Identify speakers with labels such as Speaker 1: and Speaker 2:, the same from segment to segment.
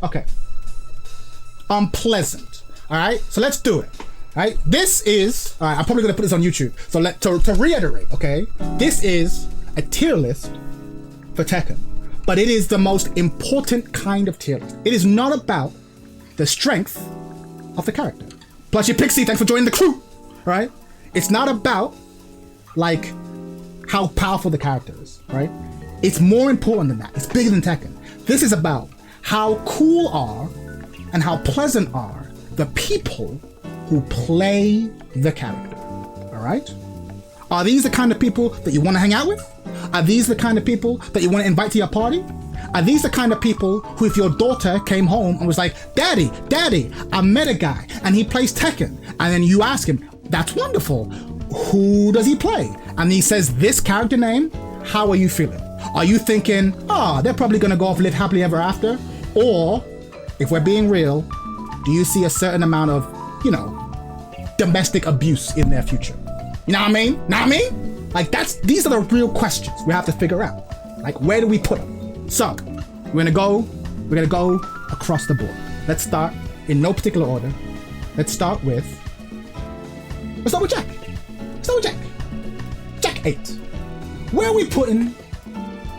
Speaker 1: Okay. Unpleasant. All right. So let's do it. All right. This is. All right. I'm probably gonna put this on YouTube. So to reiterate. Okay. This is a tier list for Tekken, but it is the most important kind of tier list. It is not about the strength of the character. Plus, you Pixie, thanks for joining the crew. All right. It's not about like how powerful the character is. Right. It's more important than that. It's bigger than Tekken. This is about how cool are and how pleasant are the people who play the character. All right? Are these the kind of people that you want to hang out with? Are these the kind of people that you want to invite to your party? Are these the kind of people who, if your daughter came home and was like, Daddy, I met a guy and he plays Tekken, and then you ask him, that's wonderful, who does he play? And he says this character name, how are you feeling? Are you thinking, they're probably gonna go off live happily ever after? Or, if we're being real, do you see a certain amount of, domestic abuse in their future? You know what I mean? Like these are the real questions we have to figure out. Like, where do we put them? So, we're gonna go across the board. Let's start in no particular order. Let's start with Jack. Jack 8. Where are we putting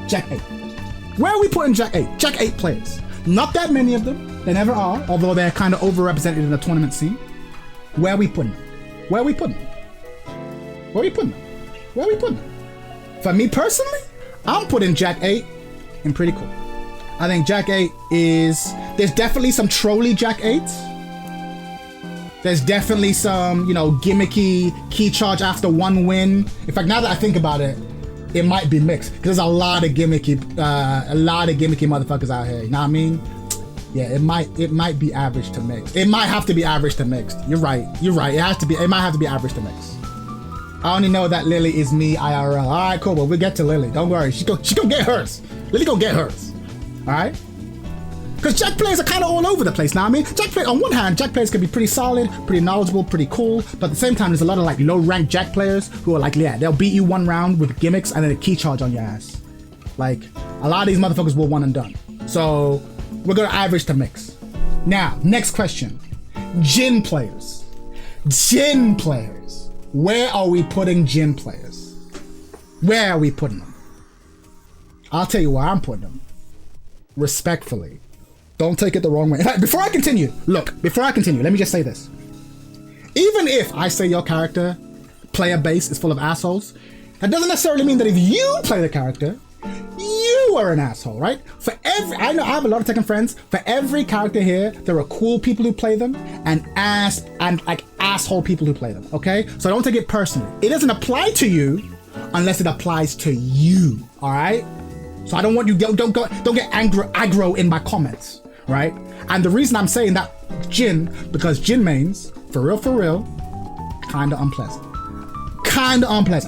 Speaker 1: Jack 8? Where are we putting Jack 8? Jack 8 players. Not that many of them. They never are, although they're kind of overrepresented in the tournament scene. Where are we putting them? Where are we putting them? Where are we putting them? Where are we putting them? For me personally, I'm putting Jack 8 in pretty cool. I think Jack 8 is... There's definitely some trolly Jack 8s. There's definitely some, gimmicky key charge after one win. In fact, now that I think about it, it might be mixed, because there's a lot of gimmicky motherfuckers out here. You know what I mean? Yeah, it might be average to mixed. It might have to be average to mixed. You're right. It might have to be average to mixed. I only know that Lili is me IRL. All right, cool. But we'll get to Lili. Don't worry. She gonna get hers. Lili gonna get hers. All right. Because Jack players are kind of all over the place now. I mean, on one hand, Jack players can be pretty solid, pretty knowledgeable, pretty cool. But at the same time, there's a lot of like low-ranked Jack players who are like, yeah, they'll beat you one round with gimmicks and then a key charge on your ass. Like, a lot of these motherfuckers will one and done. So we're gonna average to mix. Now, next question. Jin players. Where are we putting Jin players? Where are we putting them? I'll tell you where I'm putting them. Respectfully. Don't take it the wrong way. In fact, before I continue, let me just say this. Even if I say your character player base is full of assholes, that doesn't necessarily mean that if you play the character, you are an asshole, right? I know I have a lot of Tekken friends. For every character here, there are cool people who play them and asshole people who play them. Okay, so don't take it personally. It doesn't apply to you unless it applies to you. All right. So I don't want you don't get aggro in my comments, right? And the reason I'm saying that Jin, because Jin mains, for real, kinda unpleasant.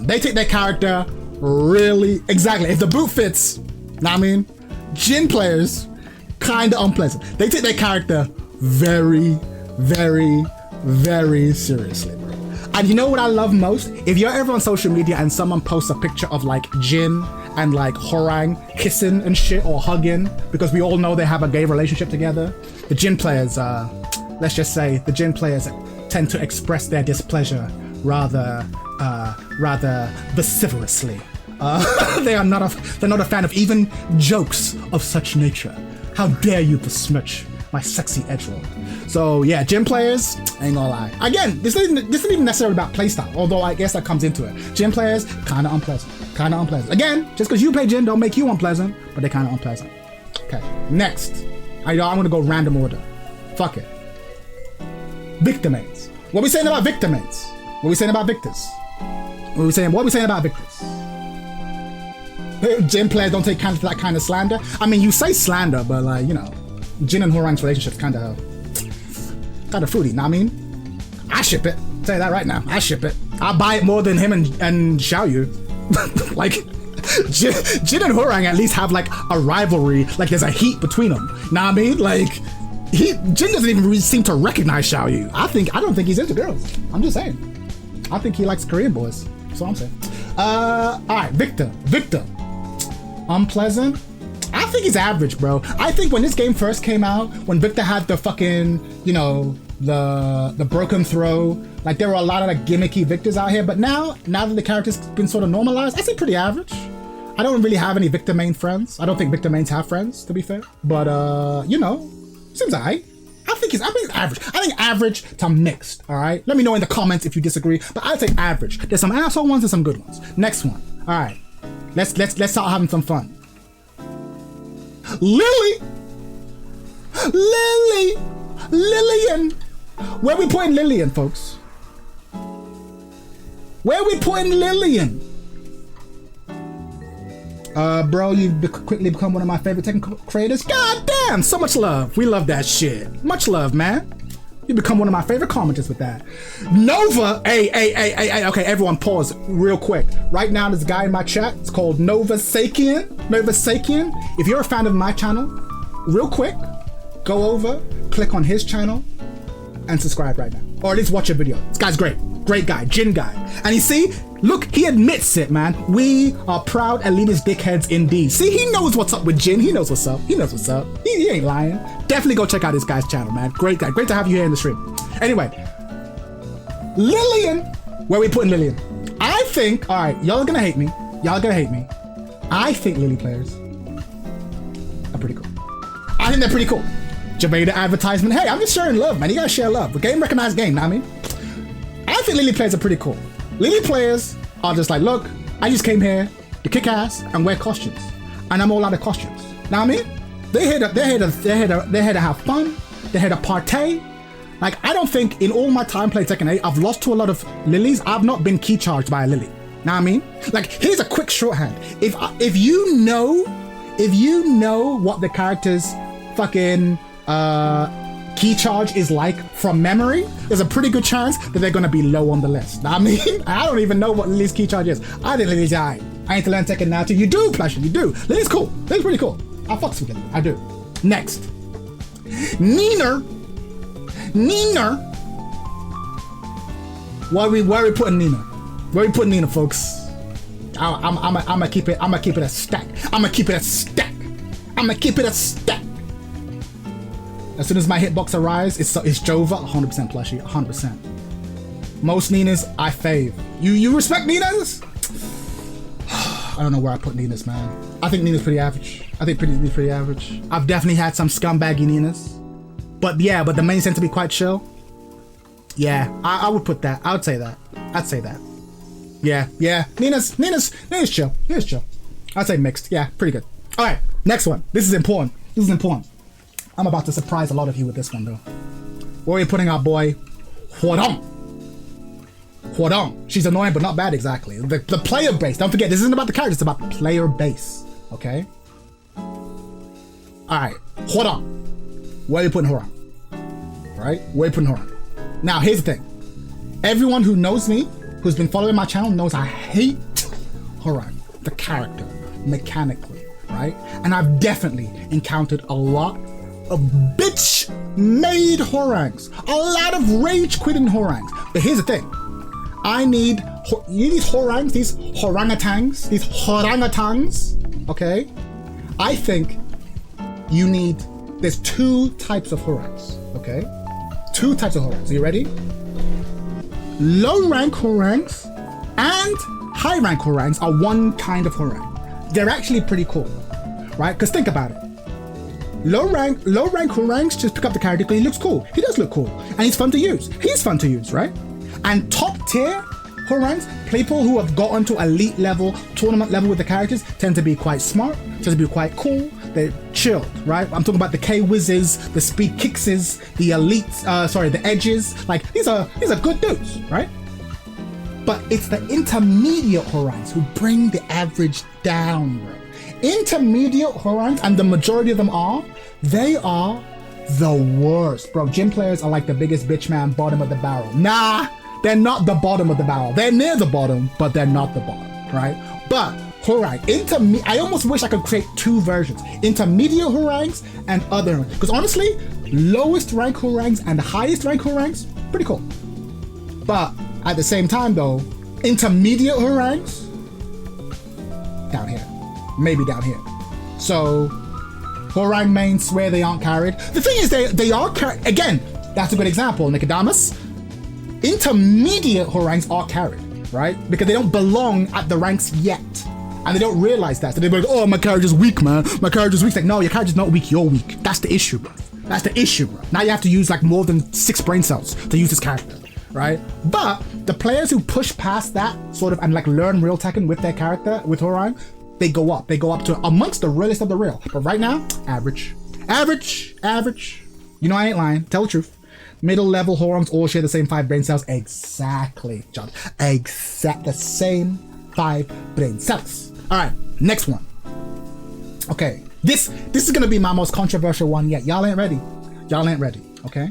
Speaker 1: They take their character really exactly. If the boot fits, know what I mean? Jin players, kinda unpleasant. They take their character very, very, very seriously, bro. And you know what I love most? If you're ever on social media and someone posts a picture of like Jin and like Horang kissing and shit or hugging, because we all know they have a gay relationship together, the Jin players, let's just say the Jin players tend to express their displeasure rather vociferously. They're not a fan of even jokes of such nature. How dare you besmirch my sexy edgelord. So yeah, Jin players, ain't gonna lie. Again, this isn't even necessarily about playstyle, although I guess that comes into it. Jin players, kinda unpleasant. Again, just because you play Jin don't make you unpleasant, but they're kinda unpleasant. Okay, next. I'm gonna go random order. Fuck it. Victor mains. What we saying about Victor mains? What we saying about Victors? What we saying about Victors? Jin players don't take that kind of slander. I mean, you say slander, but like, Jin and Horang's relationship's kind of fruity, know what I mean? I ship it. I'll tell you that right now. I ship it. I'll buy it more than him and Xiaoyu. Like, Jin and Horang at least have like a rivalry. Like, there's a heat between them. Know what I mean? Like, Jin doesn't even really seem to recognize Xiaoyu. I don't think he's into girls. I'm just saying. I think he likes Korean boys. That's what I'm saying. All right, Victor. Unpleasant. I think he's average, bro. I think when this game first came out, when Victor had the fucking, you know, the broken throw, like there were a lot of like gimmicky Victors out here, but now that the character's been sort of normalized, I say pretty average. I don't really have any Victor main friends. I don't think Victor mains have friends, to be fair. But you know, seems alright. I think he's average. I think average to mixed, alright? Let me know in the comments if you disagree, but I'd say average. There's some asshole ones and some good ones. Next one. Alright. Let's start having some fun. Lili! Lillian! Where we putting Lillian, folks? Where we putting Lillian? Bro, you've quickly become one of my favorite Tekken creators. God damn, so much love. We love that shit. Much love, man. You become one of my favorite commenters with that. Nova, hey, okay, everyone pause real quick. Right now, there's a guy in my chat. It's called Nova Sakian. If you're a fan of my channel, real quick, go over, click on his channel, and subscribe right now. Or at least watch a video. This guy's great. Great guy, Jin guy. And you see, look, he admits it, man. We are proud elitist dickheads indeed. See, he knows what's up with Jin. He knows what's up. He knows what's up. He ain't lying. Definitely go check out this guy's channel, man. Great guy. Great to have you here in the stream. Anyway, Lillian. Where we putting Lillian? I think, all right, y'all are gonna hate me. I think Lili players are pretty cool. I think they're pretty cool. Jamaica advertisement. Hey, I'm just sharing love, man. You gotta share love. The game recognized game, know what I mean? I think Lili players are pretty cool. Lili players are just like, look, I just came here to kick ass and wear costumes, and I'm all out of costumes. Now I mean, they're here to have fun. They're here to partay. Like, I don't think in all my time playing Tekken 8, I've lost to a lot of Lilies. I've not been key charged by a Lili. Now I mean, like, here's a quick shorthand. If you know what the character's fucking key charge is like from memory, there's a pretty good chance that they're gonna be low on the list. I mean, I don't even know what Lili's key charge is. I think Lili's alright. I need to learn Tekken now too. You do, Plushie, you do. Lili's cool. Lili's pretty cool. I fucks with Lili. I do. Next. Nina. Where we putting Nina? Where we putting Nina, folks? I'm gonna keep it a stack. I'm gonna keep it a stack. As soon as my hitbox arrives, it's Jova, 100% Plushie, 100%. Most Ninas, I fave. You respect Ninas? I don't know where I put Ninas, man. I think Nina's pretty average. Nina's pretty average. I've definitely had some scumbaggy Ninas. But yeah, but the mains tend to be quite chill. Yeah, I would put that. I would say that. I'd say that. Yeah. Nina's chill. Nina's chill. I'd say mixed. Yeah, pretty good. All right, next one. This is important. I'm about to surprise a lot of you with this one, though. Where are we putting our boy, Huadong? She's annoying, but not bad exactly. The player base. Don't forget, this isn't about the character. It's about the player base. Okay? Alright. Huadong. Where are you putting Huadong? Right? Where are you putting Huadong? Now, here's the thing. Everyone who knows me, who's been following my channel, knows I hate Huadong, the character, mechanically. Right? And I've definitely encountered a lot of bitch-made Horangs. A lot of rage-quitting Horangs. But here's the thing. You need these Horangs, these Horangatans, okay? I think there's two types of Horangs, okay? Two types of Horangs. Are you ready? Low-rank Horangs and high-rank Horangs are one kind of Horang. They're actually pretty cool, right? Because think about it. Low rank Horangs just pick up the character because he looks cool. He does look cool. And he's fun to use. He's fun to use, right? And top tier Horangs, people who have gotten to elite level, tournament level with the characters, tend to be quite smart, tend to be quite cool. They're chilled, right? I'm talking about the K-Wizzes, the Speed Kickses, the elites, the Edges. Like, these are good dudes, right? But it's the intermediate Horangs who bring the average down, bro. Intermediate Horangs, and the majority of them they are the worst, bro. Gym players are like the biggest bitch man, bottom of the barrel. Nah, they're not the bottom of the barrel. They're near the bottom, but they're not the bottom, right? But Horang, I almost wish I could create two versions. Intermediate Horangs and other, because honestly, lowest rank Horangs and the highest rank Horangs, pretty cool. But at the same time though, intermediate Horangs, down here. Maybe down here. So Horang mains swear they aren't carried. The thing is, they are carried. Again, that's a good example. Nicodamus. Intermediate Horangs are carried, right? Because they don't belong at the ranks yet. And they don't realize that. So they're like, oh, my character's weak, man. My character's weak. It's like, no, your character's not weak. You're weak. That's the issue, bro. That's the issue, bro. Now you have to use like more than 6 brain cells to use this character, right? But the players who push past that sort of and like learn real Tekken with their character, with Horang, they go up. They go up to amongst the realest of the real. But right now, average. Average. Average. You know I ain't lying. Tell the truth. Middle level Horangs all share the same 5 brain cells. Exactly, John. The same 5 brain cells. All right, next one. Okay, this is gonna be my most controversial one yet. Y'all ain't ready. Y'all ain't ready. Okay.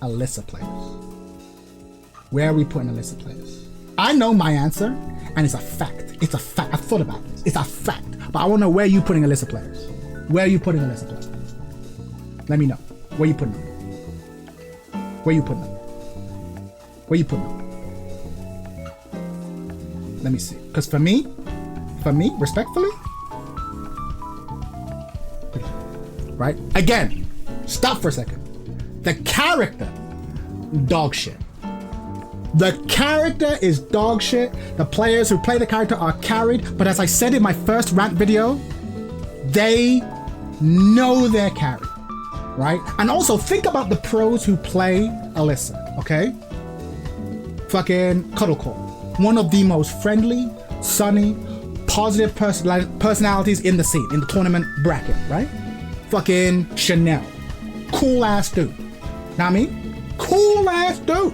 Speaker 1: Alisa players. Where are we putting Alisa players? I know my answer, and it's a fact. It's a fact. I've thought about this. It's a fact. But I want to know where you putting Alisa players. Where are you putting Alisa players? Let me know. Where you putting them? Where you putting them? Where you putting them? Let me see. Because for me, respectfully, right? Again, stop for a second. The character, dog shit. The character is dog shit. The players who play the character are carried. But as I said in my first rant video, they know they're carried, right? And also think about the pros who play Alisa, okay? Fucking Cuddlecore. One of the most friendly, sunny, positive personalities in the scene, in the tournament bracket, right? Fucking Chanel. Cool ass dude. Know what I mean? Cool ass dude.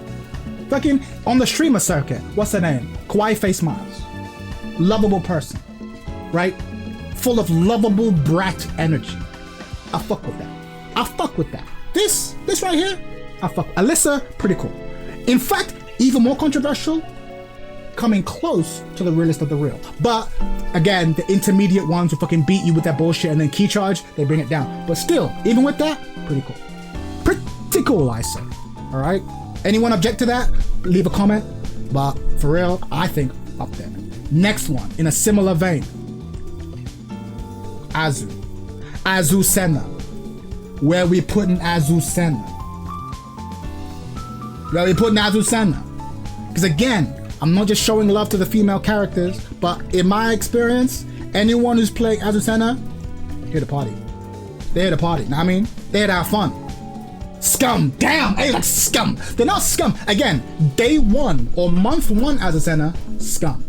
Speaker 1: Fucking on the streamer circuit. What's her name? Kawaii Face Miles. Lovable person. Right? Full of lovable brat energy. I fuck with that. I fuck with that. This right here, I fuck. Alisa, pretty cool. In fact, even more controversial, coming close to the realest of the real. But again, the intermediate ones who fucking beat you with that bullshit and then key charge, they bring it down. But still, even with that, pretty cool. Pretty cool, I say. All right. Anyone object to that? Leave a comment. But for real, I think up there. Next one, in a similar vein, Azucena. Where we putting Azucena? Where we putting Azucena? Because again, I'm not just showing love to the female characters, but in my experience, anyone who's playing Azucena, here to party. They're here to party. Know what I mean? They're here to have fun. Scum. Damn. Hey, like scum. They're not scum. Again, day 1 or month 1 Azucena, scum.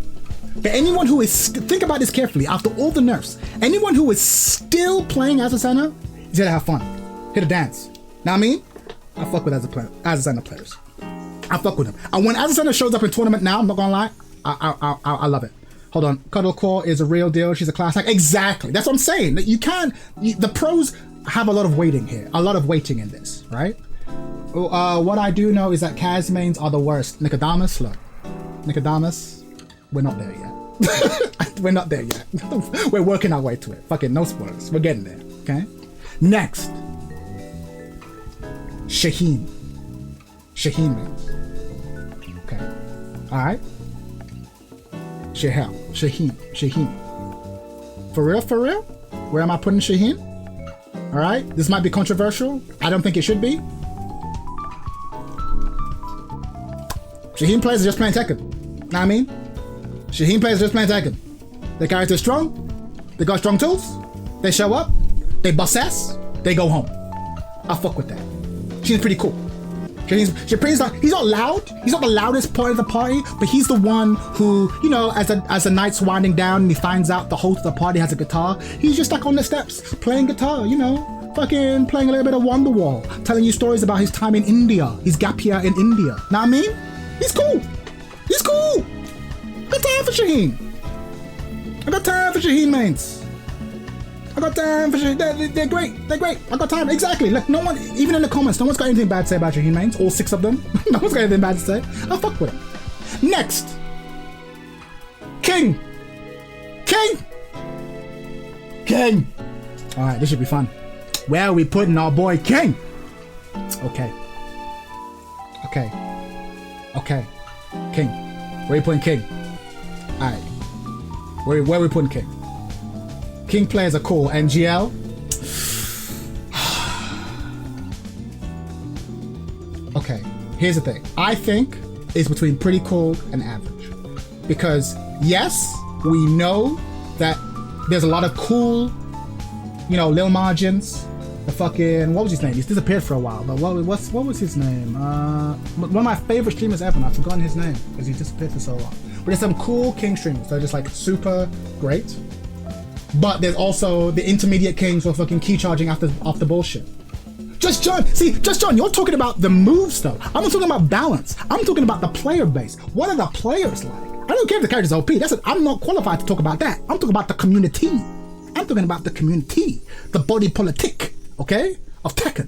Speaker 1: But anyone who is, think about this carefully, after all the nerfs, anyone who is still playing Azucena is here to have fun. Here to dance. Know what I mean? I fuck with Azucena players. I fuck with them. And when Azucena shows up in tournament now, I'm not gonna lie, I love it. Hold on, Cuddlecore is a real deal. She's a class act. Exactly. That's what I'm saying. That the pros have a lot of weighting here, a lot of weighting in this, right? What I do know is that Kaz mains are the worst. Nicodamus, look, Nicodamus, we're not there yet. We're not there yet. We're working our way to it. Fucking no spoilers. We're getting there. Okay. Next, Shaheen mains. Okay. All right. Shaheen. For real? Where am I putting Shaheen? All right. This might be controversial. I don't think it should be. Shaheen players are just playing Tekken. Know what I mean? Shaheen players are just playing Tekken. Their character's strong. They got strong tools. They show up. They bust ass. They go home. I fuck with that. She's pretty cool. He's not loud. He's not the loudest part of the party, but he's the one who, you know, as the night's winding down and he finds out the host of the party has a guitar, he's just like on the steps playing guitar, you know, fucking playing a little bit of Wonderwall, telling you stories about his time in India, his gap year in India. Know what I mean? He's cool. I got time for Shaheen. I got time for Shaheen mains. I got time for Shaheen. They're great. I got time. Exactly. Like no one, even in the comments, no one's got anything bad to say about Shaheen mains. All 6 of them. No one's got anything bad to say. I fuck with them. Next, King. All right, this should be fun. Where are we putting our boy King? Okay. King. Where are you putting King? All right. Where are we putting King? King players are cool. And GL? Okay, here's the thing. I think it's between pretty cool and average. Because yes, we know that there's a lot of cool, you know, Lil Margins. The fucking, what was his name? He's disappeared for a while, but what was his name? One of my favorite streamers ever, and I've forgotten his name because he disappeared for so long. But there's some cool King streamers. They're just like super great. But there's also the intermediate Kings who are fucking key charging after bullshit. Just John, you're talking about the moves though. I'm not talking about balance. I'm talking about the player base. What are the players like? I don't care if the character's OP. I'm not qualified to talk about that. I'm talking about the community. I'm talking about the community, the body politic, okay, of Tekken.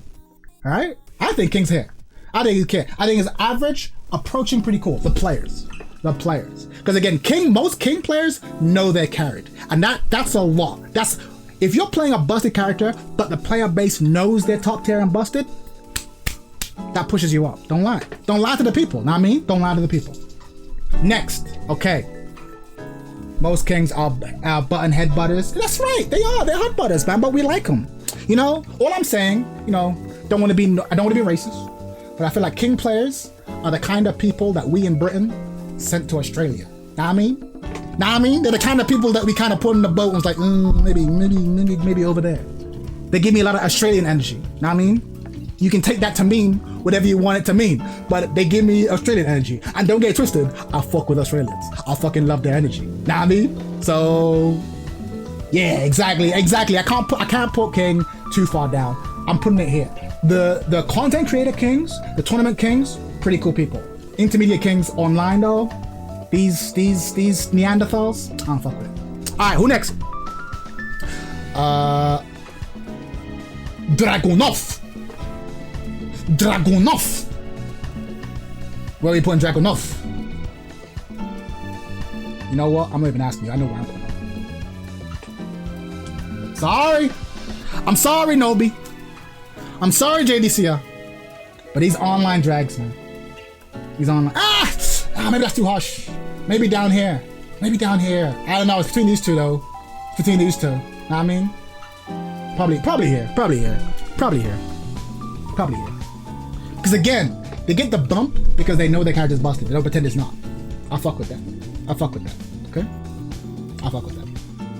Speaker 1: All right. I think King's here. I think it's average, approaching pretty cool. The players. Because again, most King players know they're carried, and that's a lot. That's if you're playing a busted character, but the player base knows they're top tier and busted. That pushes you up. Don't lie. Don't lie to the people. Know what I mean? Don't lie to the people. Next, okay. Most Kings are button head butters. That's right, they are. They're hot butters, man. But we like them. You know, all I'm saying, you know, I don't want to be racist, but I feel like King players are the kind of people that we in Britain sent to Australia. Know what I mean? They're the kind of people that we kind of put in the boat and was like, maybe over there. They give me a lot of Australian energy. Know what I mean? You can take that to mean whatever you want it to mean, but they give me Australian energy. And don't get it twisted, I fuck with Australians. I fucking love their energy. Know what I mean? So, yeah, exactly. I can't put King too far down. I'm putting it here. The content creator Kings, the tournament Kings, pretty cool people. Intermediate Kings online though, these Neanderthals, I don't fuck with it. All right, who next? Dragunov. Where are we putting Dragunov? You know what? I'm not even asking you. I know where I'm putting him. Sorry. I'm sorry, Nobi. I'm sorry, JDCR. But he's online drags, man. He's online. Maybe that's too harsh. Maybe down here. I don't know. It's between these two, though. Know what I mean? Probably here. Because again, they get the bump because they know their character's busted. They don't pretend it's not. I fuck with that. Okay? I fuck with that.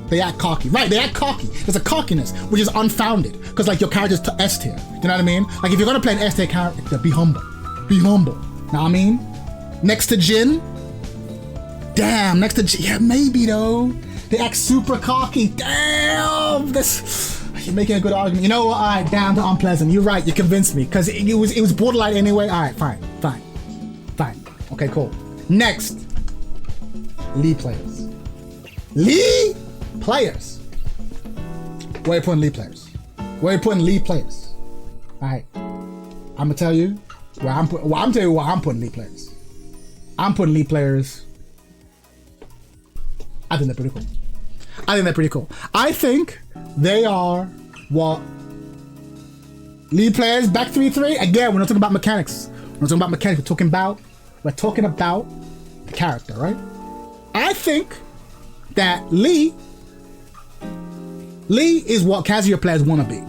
Speaker 1: They act cocky. Right, they act cocky. There's a cockiness, which is unfounded. Because like your character's S tier. Do you know what I mean? Like if you're gonna play an S tier character, be humble. Know what I mean? Next to Jin. Damn, next to Jin. Yeah, maybe though. They act super cocky. Damn, you're making a good argument. You know what? All right, damn, the unpleasant. You're right. You convinced me because it was borderline anyway. All right, fine. Okay, cool. Next, Lee players. Where are you putting Lee players? All right, I'm gonna tell you where I'm putting Lee players. I'm putting Lee players. I think they're pretty cool. I think they are what Lee players back 3-3. Again, we're not talking about mechanics. We're talking about the character, right? I think that Lee is what Kazuya players want to be.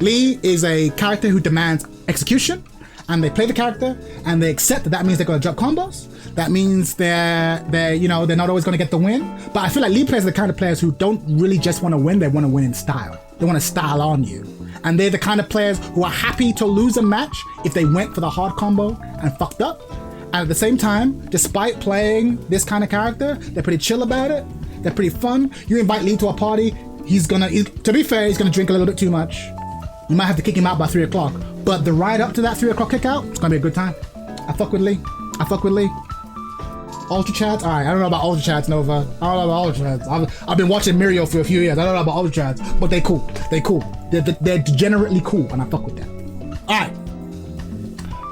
Speaker 1: Lee is a character who demands execution, and they play the character and they accept that means they're gonna drop combos. That means they're not always gonna get the win. But I feel like Lee players are the kind of players who don't really just want to win, they want to win in style. They want to style on you. And they're the kind of players who are happy to lose a match if they went for the hard combo and fucked up. And at the same time, despite playing this kind of character, they're pretty chill about it. They're pretty fun. You invite Lee to a party, to be fair, he's gonna drink a little bit too much. You might have to kick him out by 3 o'clock. But the ride up to that 3 o'clock kick out, it's gonna be a good time. I fuck with Lee. Ultra Chads? Alright, I don't know about Ultra Chads, Nova. I've been watching Mirio for a few years. I don't know about Ultra Chads, but they cool. They're degenerately cool, and I fuck with that. Alright.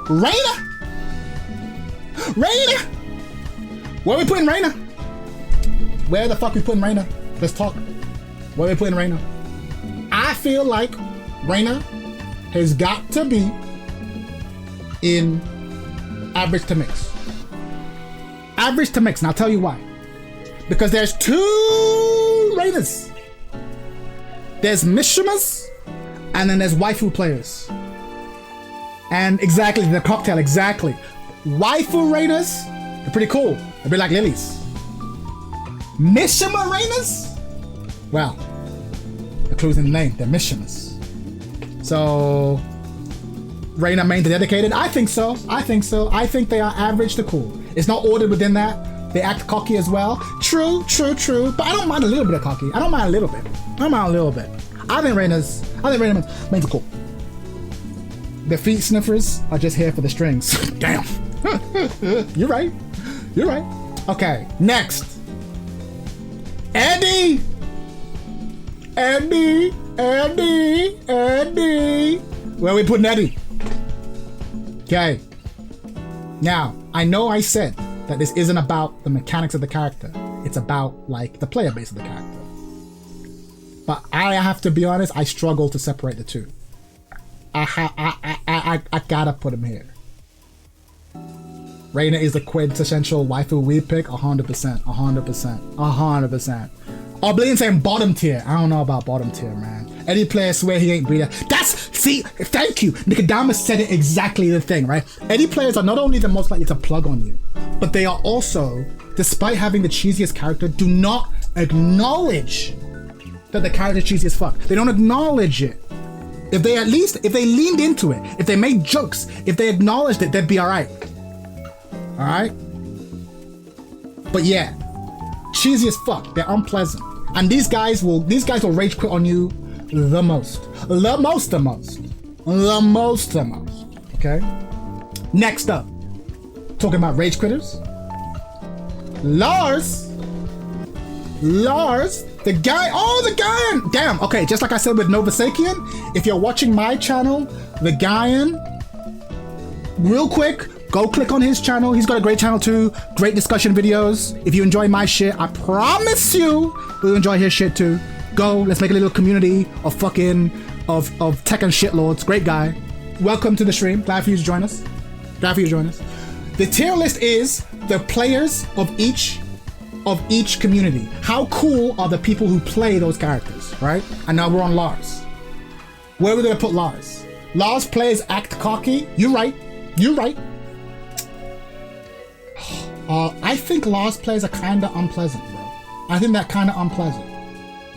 Speaker 1: Reina! Where are we putting Reina? Where the fuck we putting Reina? Let's talk. Where are we putting Reina? I feel like Reina has got to be in average to mix. And I'll tell you why. Because there's two Reinas. There's Mishimas, and then there's waifu players. And exactly, the cocktail, exactly. Waifu Reinas, they're pretty cool. They're a bit like Lili's. Mishima Reinas? Well, the clue's in the name, they're Mishimas. So, Reina main to dedicated? I think so. I think they are average to cool. It's not ordered within that. They act cocky as well. True. But I don't mind a little bit of cocky. I don't mind a little bit. I think Reina mains are cool. The feet sniffers are just here for the strings. Damn. You're right. Okay, next. Eddy. Where are we putting Eddy? Okay. Now, I know I said that this isn't about the mechanics of the character. It's about, like, the player base of the character. But I have to be honest, I struggle to separate the two. I gotta put him here. Reina is the quintessential waifu weeb pick, 100%. Oblivion saying bottom tier. I don't know about bottom tier, man. Any player swear he ain't breeder. Thank you. Nicodemus said it exactly the thing, right? Any players are not only the most likely to plug on you, but they are also, despite having the cheesiest character, do not acknowledge that the character is cheesy as fuck. They don't acknowledge it. If they leaned into it, if they made jokes, if they acknowledged it, they'd be alright. Alright? But yeah, cheesy as fuck. They're unpleasant. And these guys will rage quit on you the most. Okay? Next up, talking about rage quitters. Lars, the guy, damn, okay, just like I said with Novasakian, if you're watching my channel, the Guyan, real quick, go click on his channel. He's got a great channel too, great discussion videos. If you enjoy my shit, I promise you, we'll enjoy his shit too. Go, let's make a little community of Tekken shitlords. Great guy. Welcome to the stream, glad for you to join us. The tier list is the players of each community. How cool are the people who play those characters, right? And now we're on Lars. Where are we gonna put Lars? Lars players act cocky. You're right. I think Lars players are kinda unpleasant, bro. I think they're kinda unpleasant.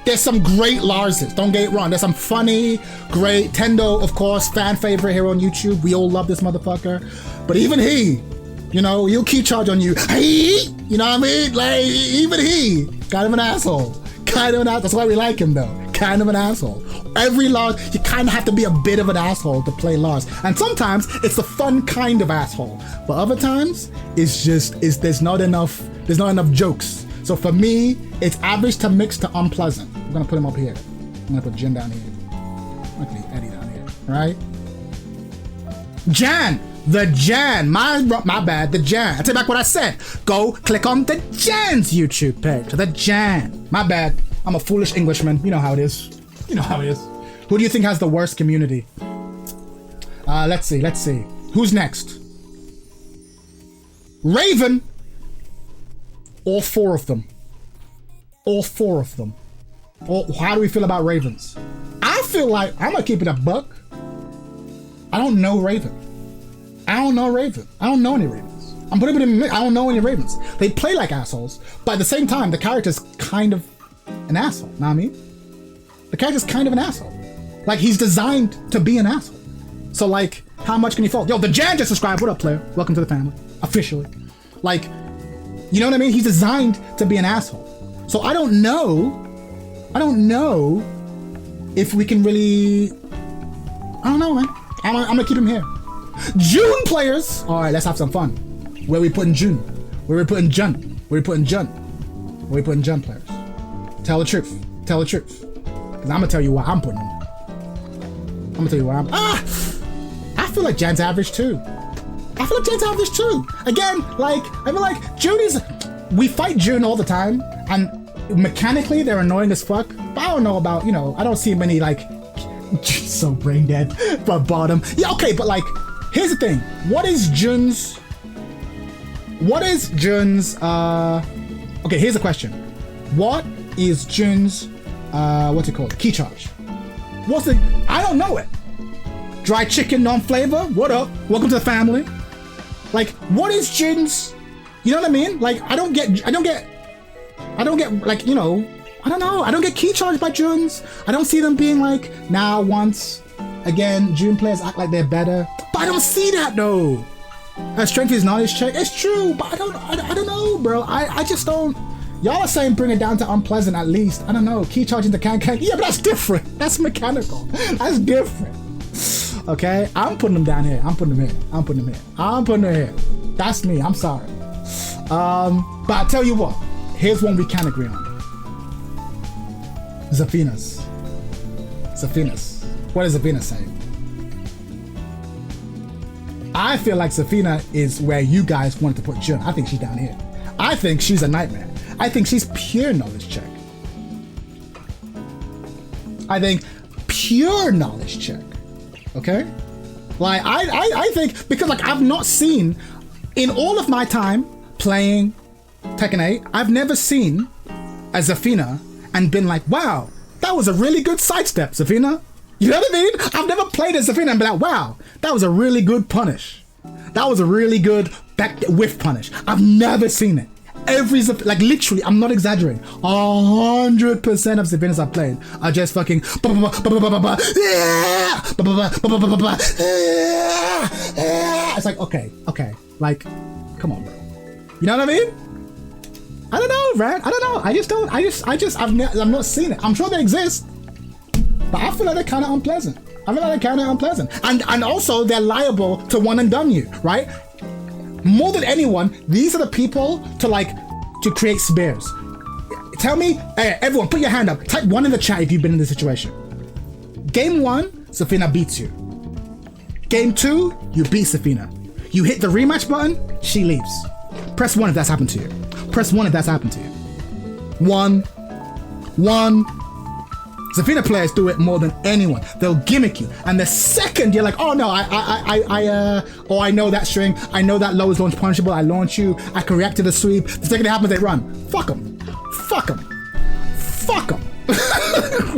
Speaker 1: There's some great Larses, don't get it wrong. There's some funny, great, Tendo, of course, fan favorite here on YouTube. We all love this motherfucker. But even he, he'll keep charge on you. Hey, you know what I mean? Like, even he, kind of an asshole. That's why we like him though. Kind of an asshole. Every Lars, you kind of have to be a bit of an asshole to play Lars. And sometimes it's the fun kind of asshole. But other times, there's not enough jokes. So for me, it's average to mixed to unpleasant. I'm gonna put him up here. I'm gonna put Jin down here. I'm gonna leave Eddy down here, right? The Jan, my bad, the Jan. I take back what I said. Go click on the Jan's YouTube page. The Jan. My bad. I'm a foolish Englishman. You know how it is. Who do you think has the worst community? Let's see. Who's next? Raven. All four of them. How do we feel about Ravens? I feel like, I'm gonna keep it a buck. I don't know Raven. I don't know any Ravens. I'm putting it in I don't know any Ravens. They play like assholes, but at the same time, the character's kind of an asshole. Know what I mean? The character's kind of an asshole. Like, he's designed to be an asshole. So, like, how much can you fault? Yo, the Jan just subscribed. What up, player? Welcome to the family. Officially. Like, you know what I mean? He's designed to be an asshole. So I don't know if we can really, I don't know, man. I'm gonna keep him here. June players. All right, let's have some fun. Where we putting June? Where we putting Jun players? Tell the truth. Because I'm gonna tell you why I'm putting them. I feel like Jan's average too. Again, I feel like June is, we fight June all the time, and mechanically they're annoying as fuck, but I don't know about, I don't see many, so brain dead, but bottom. Yeah, okay, but here's the thing. What is Jun's, okay, here's the question. What is Jun's what's it called? Key charge. What's the? I don't know it. Dry chicken, non-flavor. What up? Welcome to the family. Like, what is Jin's? You know what I mean? Like, I don't get like, you know, I don't know. I don't get key charged by Juns. I don't see them being like, now once again, Jun players act like they're better. But I don't see that though. Strength is knowledge check. It's true, but I don't know, bro. I just don't. Y'all are saying bring it down to unpleasant at least. I don't know. Key charging the can. Yeah, but that's different. That's mechanical. That's different. Okay, I'm putting them down here. I'm putting them here. That's me. I'm sorry. But I tell you what. Here's one we can agree on. Zafina's. What is Zafina saying? I feel like Zafina is where you guys wanted to put Jun. I think she's down here. I think she's a nightmare. I think she's pure knowledge check. I think pure knowledge check. Okay? Like, I think, because like I've not seen, in all of my time playing Tekken 8, I've never seen a Zafina and been like, wow, that was a really good sidestep, Zafina. You know what I mean? I've never played as Zafina and been like, wow, that was a really good punish. That was a really good back whiff punish. I've never seen it. Like literally, I'm not exaggerating. 100% of Zafinas I've played are just fucking. It's like, okay, like, come on, bro. You know what I mean? I don't know, man. I don't know. I've not seen it. I'm sure they exist, but I feel like they're kind of unpleasant. And also they're liable to one and done you, right? More than anyone, these are the people to create spears. Tell me, hey, everyone, put your hand up. Type 1 in the chat if you've been in this situation. Game 1, Zafina beats you. Game 2, you beat Zafina. You hit the rematch button, she leaves. Press 1 if that's happened to you. Press 1 if that's happened to you. 1. Zafina players do it more than anyone. They'll gimmick you, and the second you're like, oh no, I know that string, I know that low is launch punishable, I launch you, I can react to the sweep. The second it happens, they run. Fuck them.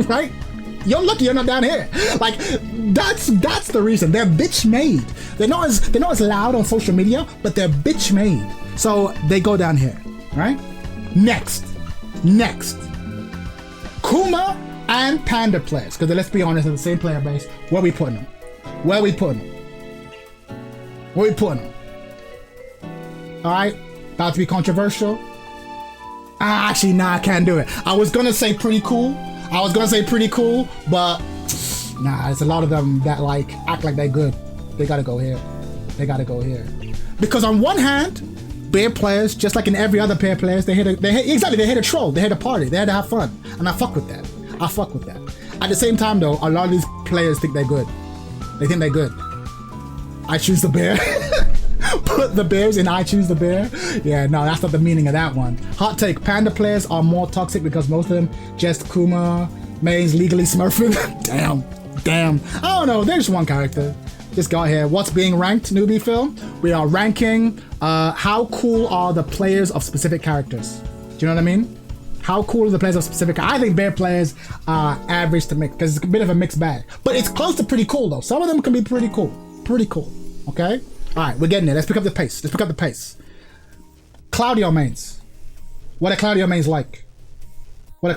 Speaker 1: Right? You're lucky you're not down here. Like, that's the reason. They're bitch made. They're not as loud on social media, but they're bitch made. So they go down here, right? Next. Kuma and Panda players, because let's be honest, they're the same player base. Where are we putting them? Alright, about to be controversial. Actually, nah, I can't do it. I was gonna say pretty cool, but nah, there's a lot of them that like act like they're good. They gotta go here. Because on one hand, bear players, just like in every other pair players, they're here to troll, they're here to party, they're here to have fun, and I fuck with that. At the same time though, a lot of these players think they're good. I choose the bear. Put the bears in I choose the bear. Yeah, no, that's not the meaning of that one. Hot take, Panda players are more toxic because most of them just Kuma mains legally smurfing. Damn. I don't know, there's one character. Just got here. What's being ranked, newbie film? We are ranking how cool are the players of specific characters. Do you know what I mean? How cool are the players of specific? I think bear players are average to mix, because it's a bit of a mixed bag. But it's close to pretty cool though. Some of them can be pretty cool. Okay? Alright, we're getting there. Let's pick up the pace. Claudio mains. What are Claudio mains like? I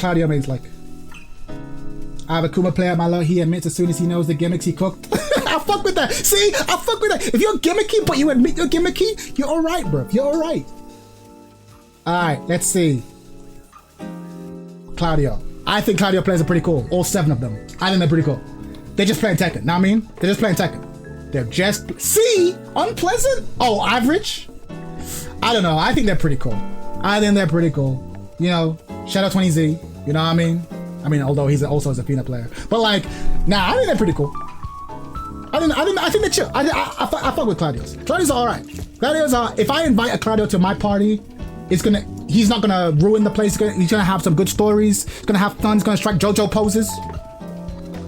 Speaker 1: have a Kuma player at my low. He admits as soon as he knows the gimmicks he cooked. I fuck with that. See? I fuck with that. If you're gimmicky, but you admit you're gimmicky, you're alright, bro. You're alright. Alright, let's see. Claudio. I think Claudio players are pretty cool. All 7 of them. I think they're pretty cool. They're just playing Tekken. Know what I mean? They're just playing Tekken. They're just... See? Unpleasant? Oh, average? I don't know. I think they're pretty cool. You know, Shadow 20Z. You know what I mean? Although he's also a Zafina player. But like, nah, I think they're pretty cool. I think they're chill. I fuck with Claudio's. Claudio's alright. If I invite a Claudio to my party, he's not gonna ruin the place. He's gonna have some good stories. He's gonna have fun. He's gonna strike JoJo poses.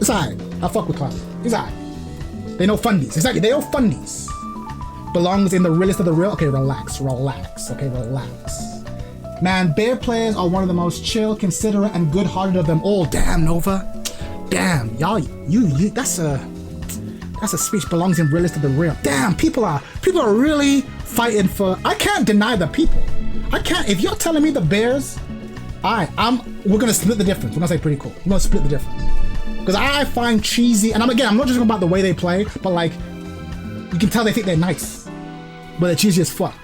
Speaker 1: It's alright. I fuck with Claudio. He's alright. They know fundies. Exactly. They know fundies. Belongs in the realest of the real. Okay, relax. Okay, relax. Man, bear players are one of the most chill, considerate, and good-hearted of them all. Damn, Nova. Damn, y'all, you. That's a speech belongs in realist to the real. Damn, people are really fighting for. I can't deny the people. I can't. If you're telling me the Bears, we're gonna split the difference. We're gonna say pretty cool. We're gonna split the difference because I find cheesy, and I'm not just talking about the way they play, but like you can tell they think they're nice, but they're cheesy as fuck.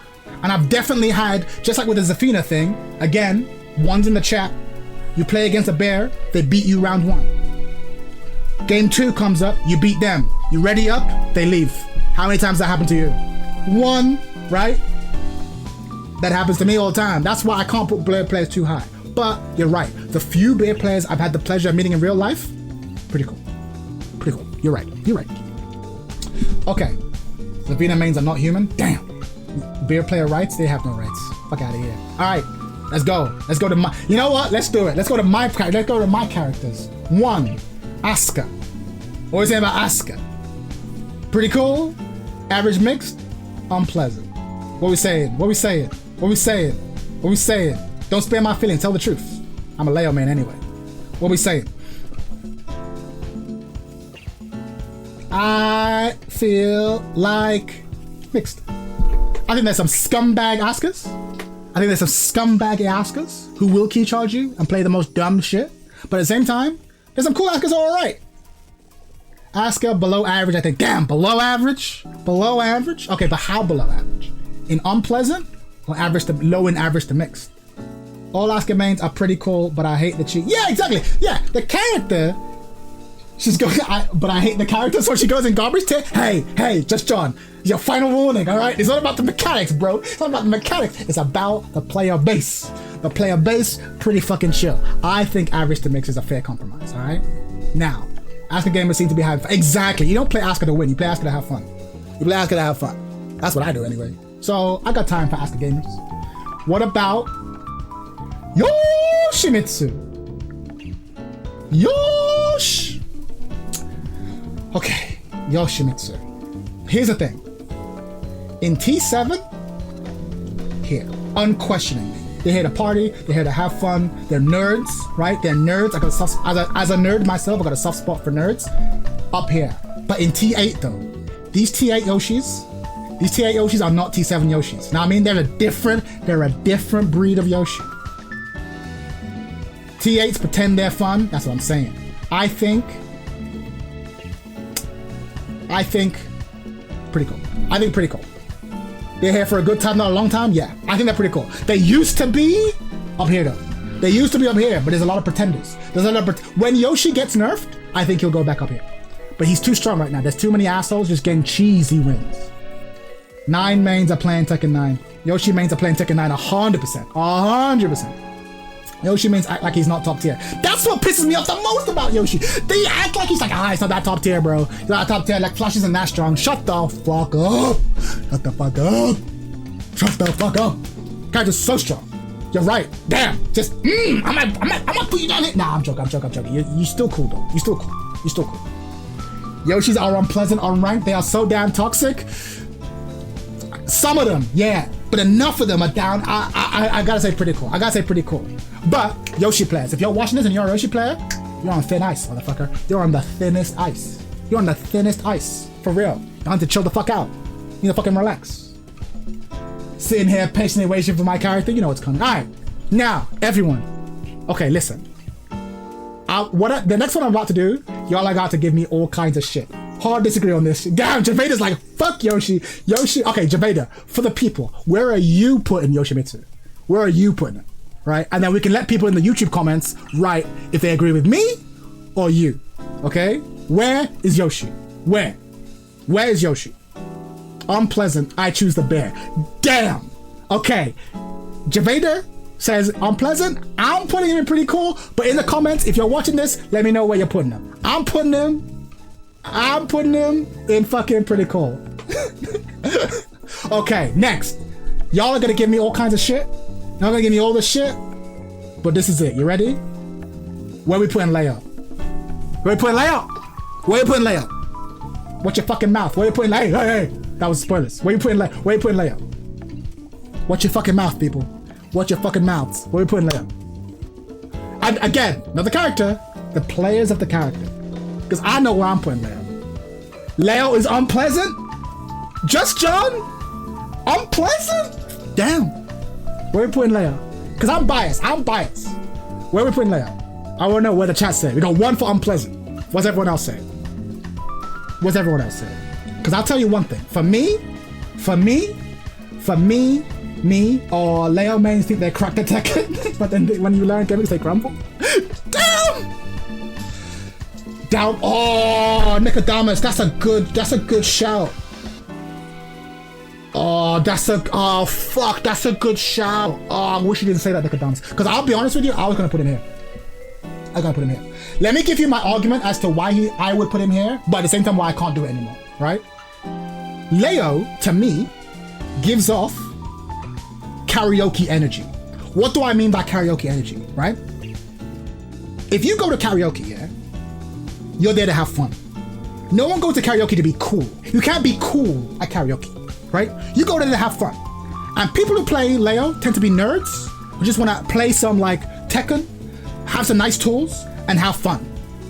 Speaker 1: And I've definitely had, just like with the Zafina thing, again, one's in the chat, you play against a bear, they beat you round 1. Game 2 comes up, you beat them. You ready up, they leave. How many times that happened to you? 1, right? That happens to me all the time. That's why I can't put bear players too high. But you're right. The few bear players I've had the pleasure of meeting in real life, pretty cool. Pretty cool. You're right. Okay. Zafina mains are not human. Damn. Bear player rights, they have no rights. Fuck out of here. Alright, let's go. Let's go to my. You know what? Let's do it. Let's go to my characters. 1, Asuka. What are we saying about Asuka? Pretty cool. Average mixed. Unpleasant. What we saying? Don't spare my feelings. Tell the truth. I'm a Leo man anyway. What we saying? I feel like mixed. I think there's some scumbag Askas. Who will key charge you and play the most dumb shit. But at the same time, there's some cool Askas who are alright. Asuka below average, I think. Damn, below average? Below average? Okay, but how below average? In unpleasant or average to low and average to mixed? All Asuka mains are pretty cool, but I hate the cheat. Yeah, exactly. Yeah, the character. She's going, but I hate the character, so she goes in garbage tape. Hey, just John. Your final warning, all right? It's not about the mechanics, bro. It's not about the mechanics. It's about the player base. The player base, pretty fucking chill. I think average to mix is a fair compromise, all right? Now, Asuka gamers seem to be having fun. Exactly. You don't play Asuka to win. You play Asuka to have fun. That's what I do anyway. So I got time for Asuka gamers. What about Yoshimitsu? Okay, Yoshimitsu. Here's the thing. In T7, here, unquestioningly, they're here to party, they're here to have fun, they're nerds, right? They're nerds. I got as a nerd myself, I got a soft spot for nerds up here. But in T8 though, these T8 Yoshis are not T7 Yoshis. Now I mean, they're a different breed of Yoshi. T8s pretend they're fun, that's what I'm saying. I think pretty cool. They're here for a good time, not a long time. Yeah, I think they're pretty cool. They used to be up here though. But there's a lot of pretenders. When Yoshi gets nerfed, I think he'll go back up here. But he's too strong right now. There's too many assholes just getting cheesy wins. 9 mains are playing Tekken 9. Yoshi mains are playing Tekken 9 100%. 100%. Yoshi mains act like he's not top tier. That's what pisses me off the most about Yoshi. They act like he's like, it's not that top tier, bro. He's not top tier, like Flash isn't that strong. Shut the fuck up. Character's so strong. You're right. Damn. Just, I might put you down here. Nah, I'm joking. You're still cool though. You're still cool. Yoshis are unpleasant on rank. They are so damn toxic. Some of them, yeah. But enough of them are down. I gotta say pretty cool. But Yoshi players, if you're watching this and you're a Yoshi player, you're on thin ice, motherfucker. You're on the thinnest ice. For real. You have to chill the fuck out. You need to fucking relax. Sitting here patiently waiting for my character, you know what's coming. Alright, now, everyone. Okay, listen. The next one I'm about to do, y'all are about to give me all kinds of shit. Hard disagree on this. Damn, Javeda's like, fuck Yoshi. Okay, Javeda, for the people, where are you putting Yoshimitsu? Where are you putting it? Right? And then we can let people in the YouTube comments write if they agree with me or you. Okay? Where is Yoshi? Where is Yoshi? Unpleasant, I choose the bear. Damn! Okay. Javeda says unpleasant. I'm putting him in pretty cool, but in the comments, if you're watching this, let me know where you're putting him. I'm putting him in fucking pretty cool. Okay, next. Y'all are gonna give me all kinds of shit. Y'all gonna give me all this shit. But this is it. You ready? Where we putting layout? Watch your fucking mouth. Where you putting layout? Hey. That was spoilers. Where you putting layout? Watch your fucking mouth, people. Watch your fucking mouths. Where we putting Leo? And again, not the character, the players of the character. Because I know where I'm putting Leo. Leo is unpleasant? Just John? Unpleasant? Damn. Where we putting Leo? Because I'm biased. Where we putting Leo? I want to know where the chat say. We got 1 for unpleasant. What's everyone else saying? Because I'll tell you one thing. For me, or Leo mains think they're cracked at Tekken, but then when you learn gimmicks, they crumble. Down. Oh, Nicodemus, that's a good shout. Fuck, that's a good shout. Oh, I wish you didn't say that, Nicodemus. Because I'll be honest with you, I was gonna put him here. Let me give you my argument as to why I would put him here, but at the same time why I can't do it anymore, right? Leo, to me, gives off karaoke energy. What do I mean by karaoke energy, right? If you go to karaoke, yeah, you're there to have fun. No one goes to karaoke to be cool. You can't be cool at karaoke, right? You go there to have fun. And people who play Leo tend to be nerds who just want to play some like Tekken, have some nice tools, and have fun,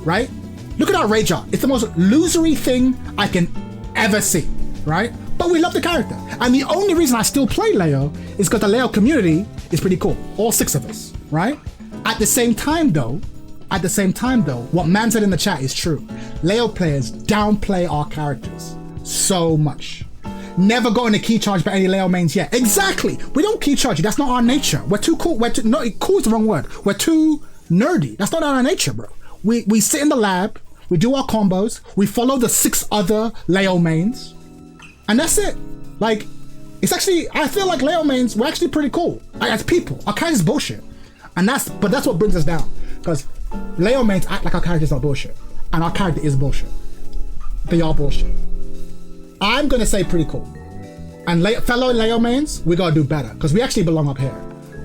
Speaker 1: right? Look at our Rager. It's the most losery thing I can ever see, right? But we love the character. And the only reason I still play Leo is because the Leo community is pretty cool. All 6 of us, right? At the same time though, what man said in the chat is true. Leo players downplay our characters so much. Never got in a key charge by any Leo mains yet. Exactly. We don't key charge you. That's not our nature. We're too cool. Cool is the wrong word. We're too nerdy. That's not our nature, bro. We sit in the lab. We do our combos. We follow the 6 other Leo mains. And that's it. Like, it's actually, I feel like Leo mains, we're actually pretty cool. As people. Our character's bullshit. But that's what brings us down. Because Leo mains act like our character's not bullshit. And our character is bullshit. They are bullshit. I'm gonna say pretty cool. And fellow Leo mains, we gotta do better. Because we actually belong up here.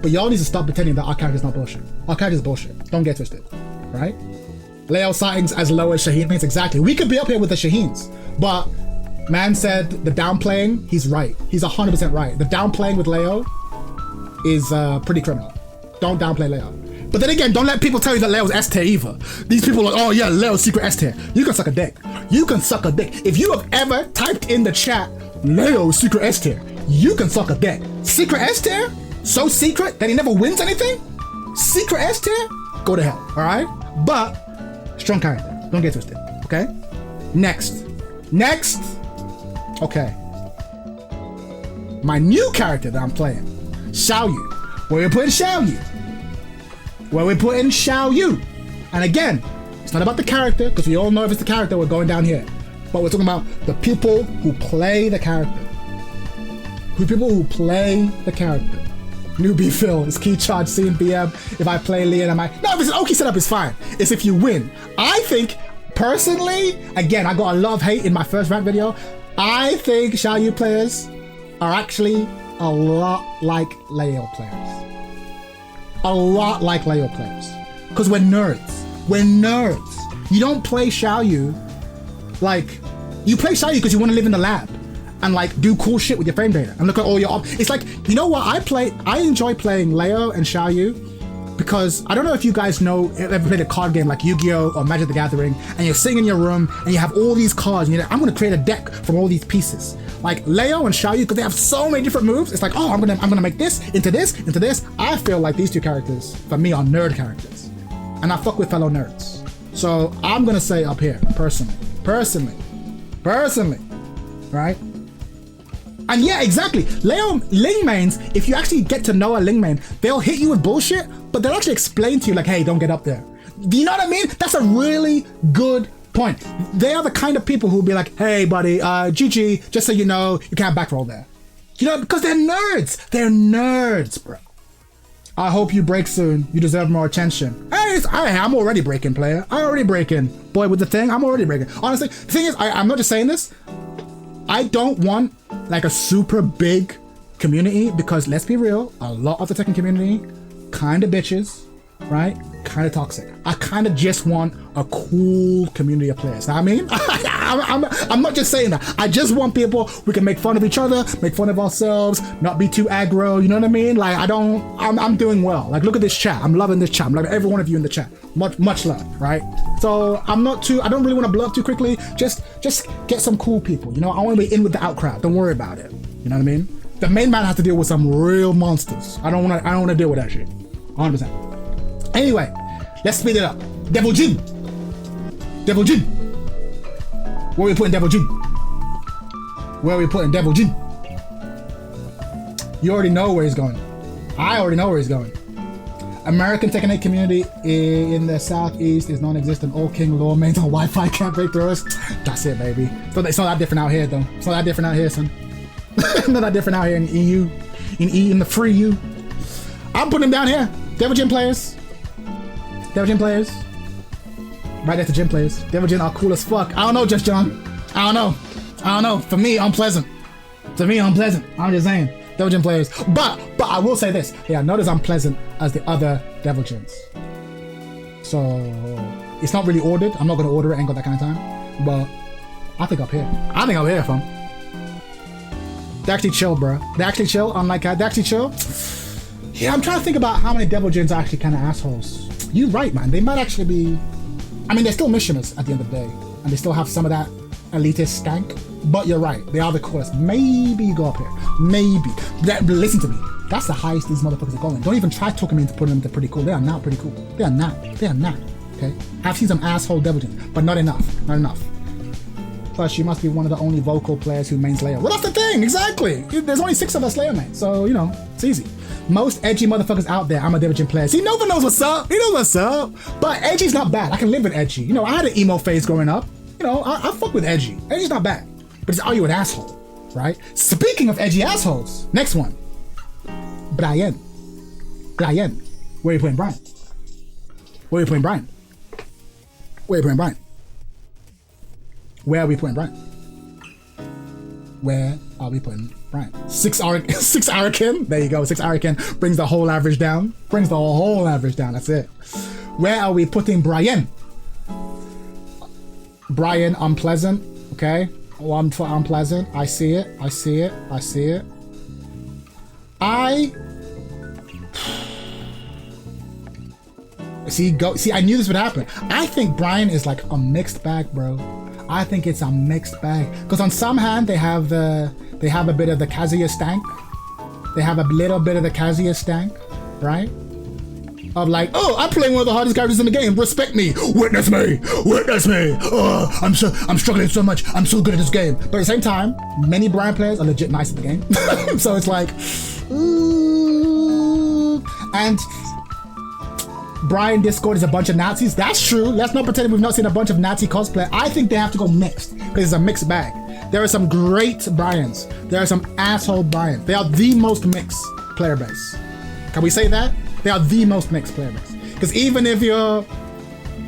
Speaker 1: But y'all need to stop pretending that our character's not bullshit. Our character's bullshit. Don't get twisted. Right? Leo sightings as low as Shaheen mains, exactly. We could be up here with the Shaheens. But man said the downplaying, he's right. He's 100% right. The downplaying with Leo is pretty criminal. Don't downplay Leo. But then again, don't let people tell you that Leo's S tier either. These people are like, oh yeah, Leo's secret S tier. You can suck a dick. You can suck a dick. If you have ever typed in the chat, Leo's secret S tier, you can suck a dick. Secret S tier? So secret that he never wins anything? Secret S tier? Go to hell, alright? But, strong character. Don't get twisted, okay? Next. Okay. My new character that I'm playing, Xiaoyu. Where we putting Xiaoyu? And again, it's not about the character, because we all know if it's the character, we're going down here. But we're talking about the people who play the character. Newbie Phil, is key charge scene BM. If I play Lee and I might. No, if it's an Oki setup, it's fine. It's if you win. I think, personally, again, I got a lot of hate in my first rant video. I think Xiaoyu players are actually a lot like Leo players. Because we're nerds. You don't play Xiaoyu like, you play Xiaoyu because you want to live in the lab and like do cool shit with your frame data and look at all your it's like, you know what, I enjoy playing Leo and Xiaoyu because I don't know if you guys know, ever played a card game like Yu-Gi-Oh or Magic the Gathering, and you're sitting in your room and you have all these cards and you're like, I'm gonna create a deck from all these pieces. Like Leo and Xiaoyu, because they have so many different moves, it's like, oh, I'm gonna make this into this. I feel like these 2 characters for me are nerd characters, and I fuck with fellow nerds. So I'm gonna say up here, personally, right? And yeah, exactly. Ling mains, if you actually get to know a Ling main, they'll hit you with bullshit, but they'll actually explain to you like, hey, don't get up there. Do you know what I mean? That's a really good point. They are the kind of people who'll be like, hey buddy, GG, just so you know, you can't backroll there. You know, because they're nerds. They're nerds, bro. I hope you break soon. You deserve more attention. Hey, I'm already breaking, player. I'm already breaking. Boy, with the thing, I'm already breaking. Honestly, the thing is, I'm not just saying this. I don't want like a super big community because let's be real, a lot of the Tekken community kind of bitches, right? Kind of toxic. I kind of just want a cool community of players. Know what I mean? I'm not just saying that. I just want people we can make fun of each other, make fun of ourselves, not be too aggro. You know what I mean? Like I'm doing well. Like look at this chat. I'm loving this chat. I'm loving every one of you in the chat. Much love, right? So I don't really want to blow up too quickly. Just get some cool people. You know, I want to be in with the out crowd. Don't worry about it. You know what I mean? The main man has to deal with some real monsters. I don't want to deal with that shit. 100%. Anyway, let's speed it up. Devil Jin. Where are we putting Devil Jin? You already know where he's going. I already know where he's going. American Tekken 8 community in the southeast is non-existent. All king law mains on Wi-Fi can't break through us. That's it, baby. So it's not that different out here, though. It's not that different out here, son. Not that different out here in EU, in the free U. I'm putting them down here. Devil Jin players. Right next to gym players. Devil Jin are cool as fuck. I don't know, Just John. I don't know. For me, unpleasant. I'm just saying. Devil Jin players. But I will say this. They are not as unpleasant as the other Devil Jins. So it's not really ordered. I'm not gonna order it, ain't got that kind of time. But I think up here, fam. They actually chill, bro. They actually chill, unlike they actually chill. Yeah, I'm trying to think about how many Devil Jins are actually kind of assholes. You're right, man. They might actually be. I mean, they're still missioners at the end of the day, and they still have some of that elitist stank. But you're right, they are the coolest. Maybe you go up here. Maybe. Listen to me. That's the highest these motherfuckers are going. Don't even try talking me into putting them to pretty cool. They are not pretty cool. They are not. Okay? I've seen some asshole Devil Jins, but not enough. Plus, you must be one of the only vocal players who mains Slayer. Well, that's the thing, exactly. There's only 6 of us Slayer mains, so, you know, it's easy. Most edgy motherfuckers out there, I'm a Devil Jin player. See, Nova knows what's up. He knows what's up. But edgy's not bad. I can live with edgy. You know, I had an emo phase growing up. You know, I fuck with edgy. Edgy's not bad. But are you an asshole, right? Speaking of edgy assholes, next one. Bryan. Where are you putting Bryan? Where are we putting Bryan? 6 Arakin. There you go. 6 Arakin brings the whole average down. That's it. Where are we putting Bryan? Bryan, unpleasant. Okay. 1 for unpleasant. I see it. See, I knew this would happen. I think Bryan is like a mixed bag, bro. I think it's a mixed bag. Because on some hand, they have a bit of the Kazuya stank. They have a little bit of the Kazuya stank, right? Of like, oh, I'm playing one of the hardest characters in the game. Respect me. Witness me. Oh, I'm struggling so much. I'm so good at this game. But at the same time, many Bryan players are legit nice at the game. So it's like, ooh. And Bryan Discord is a bunch of Nazis. That's true. Let's not pretend we've not seen a bunch of Nazi cosplay. I think they have to go mixed because it's a mixed bag. There are some great Bryans. There are some asshole Bryans. They are the most mixed player base. Can we say that? They are the most mixed player base. Because even if you're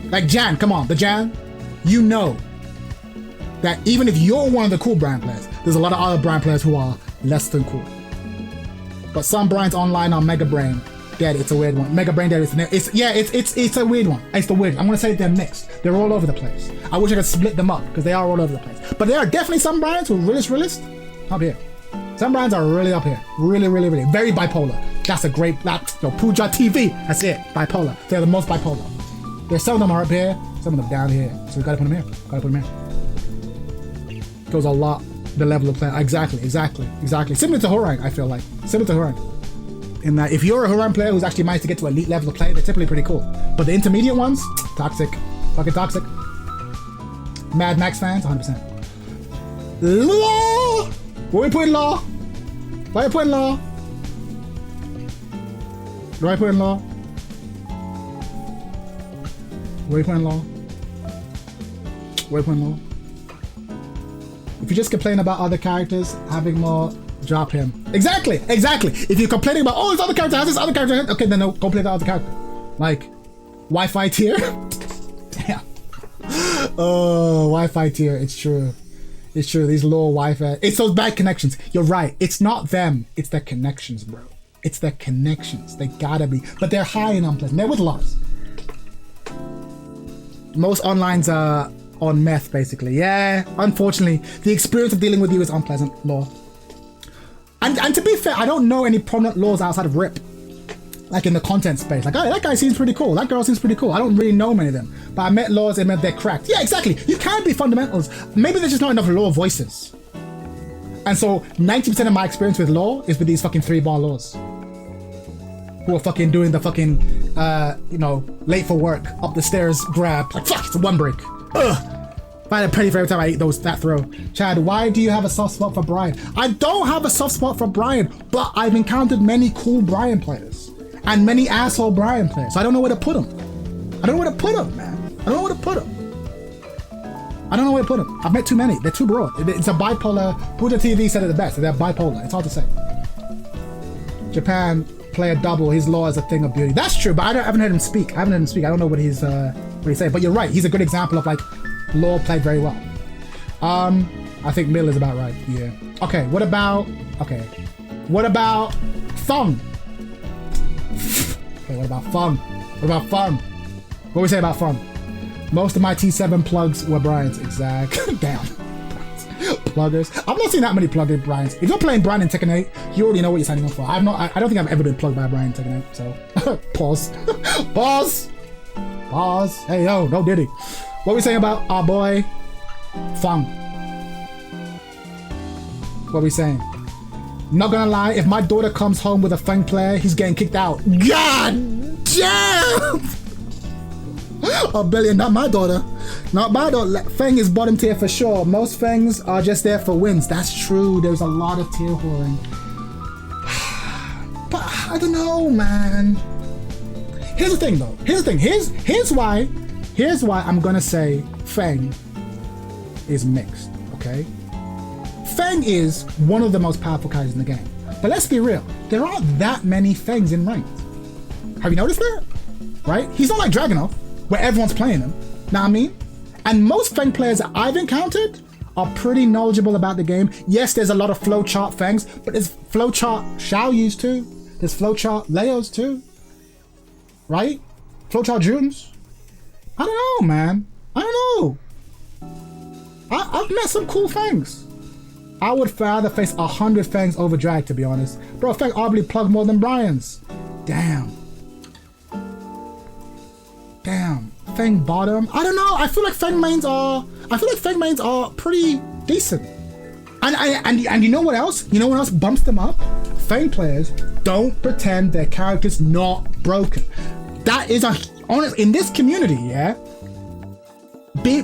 Speaker 1: like Jan, come on, the Jan, you know that even if you're one of the cool Bryan players, there's a lot of other Bryan players who are less than cool. But some Bryans online are Mega Brain Dead. It's a weird one. Mega Brain Dead is it's a weird one. It's the weird. I'm gonna say they're mixed. They're all over the place. I wish I could split them up because they are all over the place. But there are definitely some Bryans who are realist up here. Some Bryans are really up here. Really very bipolar. That's a great Puja TV. That's it. Bipolar. They're the most bipolar. There's some of them are up here, some of them down here. So we gotta put them here. Goes a lot. The level of play. Exactly. Similar to Horang, I feel like. In that if you're a Horang player who's actually managed to get to elite level of play, they're typically pretty cool. But the intermediate ones, toxic. Fucking toxic. Mad Max fans, 100%. Law! Where we putting Law? Where you putting Law? Where you putting Law? Where you putting Law? Where you putting Law? If you just complain about other characters having more, drop him. Exactly. If you're complaining about, oh, this other character has this other character, okay, then no, go play the other character. Like, Wi-Fi tier? Damn. Oh, Wi-Fi tier, it's true. These low Wi-Fi, it's those bad connections. You're right, it's not them, it's their connections, bro. It's their connections, they gotta be. But they're high and unpleasant, they're with Lars. Most online on meth, basically. Yeah, unfortunately, the experience of dealing with you is unpleasant, Law. And to be fair, I don't know any prominent laws outside of Rip. Like in the content space. Like, oh, that guy seems pretty cool. That girl seems pretty cool. I don't really know many of them. But I met laws and they're cracked. Yeah, exactly. You can be fundamentals. Maybe there's just not enough law voices. And so 90% of my experience with law is with these fucking 3-bar laws. Who are fucking doing the fucking, you know, late for work, up the stairs grab. Like, fuck, it's a one break. Ugh. I had a penny for every time I ate that throw. Chad, why do you have a soft spot for Bryan? I don't have a soft spot for Bryan, but I've encountered many cool Bryan players. And many asshole Bryan players. So I don't know where to put them. I don't know where to put them, man. I don't know where to put them. I don't know where to put them. I've met too many. They're too broad. It's a bipolar. Puja TV said it the best. They're bipolar. It's hard to say. Japan player double. His law is a thing of beauty. That's true, but I haven't heard him speak. I don't know what he's saying. But you're right. He's a good example of like law played very well. I think Mill is about right. Yeah. Okay. What about Feng? Okay, what about Feng? What do we say about Feng? Most of my T7 plugs were Bryan's. Exact. Damn. Pluggers. I've not seen that many plugged Bryans. If you're playing Bryan in Tekken 8, you already know what you're signing up for. I don't think I've ever been plugged by Bryan in Tekken 8, so pause. Pause. Hey yo, no Diddy. What are we saying about our boy Feng? What are we saying? Not gonna lie, if my daughter comes home with a Feng player, he's getting kicked out. God damn! A billion, not my daughter. Not my daughter. Feng is bottom tier for sure. Most Fengs are just there for wins. That's true. There's a lot of tier whoring. But I don't know, man. Here's the thing though. Here's why I'm gonna say Feng is mixed, okay? Feng is one of the most powerful characters in the game. But let's be real, there aren't that many Fengs in ranked. Have you noticed that? Right? He's not like Dragunov, where everyone's playing him. Know what I mean? And most Feng players that I've encountered are pretty knowledgeable about the game. Yes, there's a lot of flowchart Fengs, but there's flowchart Xiaoyus too. There's flowchart Leos too. Right? Flowchart Juns. I don't know, man. I don't know. I've met some cool Fengs. I would rather face 100 Fengs over Drag, to be honest. Bro, Feng arguably plugged more than Bryan's. Damn. Feng bottom. I don't know. I feel like Feng mains are pretty decent. And you know what else? You know what else bumps them up? Feng players don't pretend their character's not broken. That is honest in this community, yeah.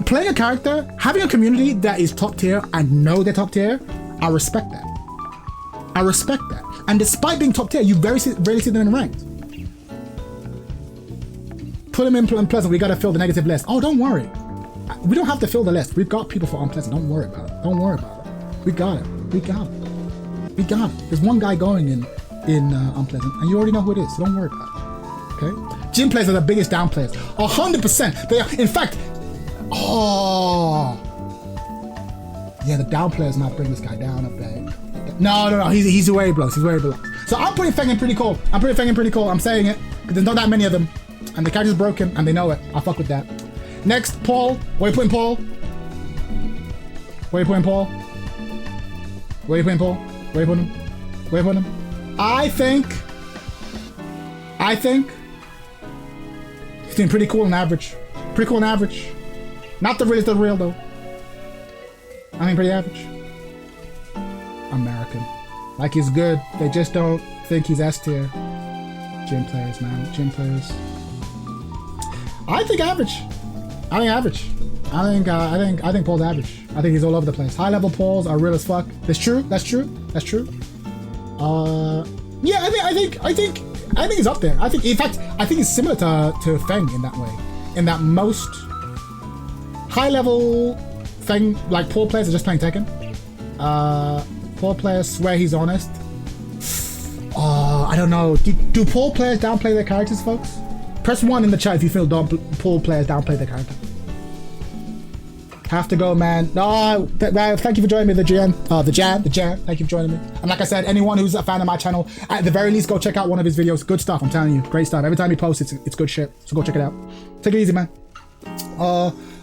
Speaker 1: Playing a character, having a community that is top tier and know they're top tier, I respect that. And despite being top tier, you rarely see them in ranked. Put them in Unpleasant, we gotta fill the negative list. Oh, don't worry. We don't have to fill the list. We've got people for Unpleasant. Don't worry about it. We got it. There's one guy going in Unpleasant, and you already know who it is, so don't worry about it. Okay? Gym players are the biggest down players. 100%. They are, in fact, yeah, the down players might bring this guy down a bit. No, he's way below. So I'm putting Feng in pretty cool. I'm saying it, because there's not that many of them. And the character's broken, and they know it. I'll fuck with that. Next, Paul. Where are you putting Paul? I think he's doing pretty cool on average. Not the real though. I mean, pretty average. American. Like, he's good. They just don't think he's S tier. Gym players, man. I think average. I think Paul's average. I think he's all over the place. High level Pauls are real as fuck. That's true. Yeah, I think he's up there. In fact, I think he's similar to Feng in that way. In that most high level Feng, like Paul players are just playing Tekken. Paul players swear he's honest. I don't know. Do Paul players downplay their characters, folks? Press 1 in the chat if you feel Paul players downplay their character. Have to go, man. No, thank you for joining me, the Jan. Thank you for joining me. And like I said, anyone who's a fan of my channel, at the very least, go check out one of his videos. Good stuff, I'm telling you. Great stuff. Every time he posts, it's good shit. So go check it out. Take it easy, man.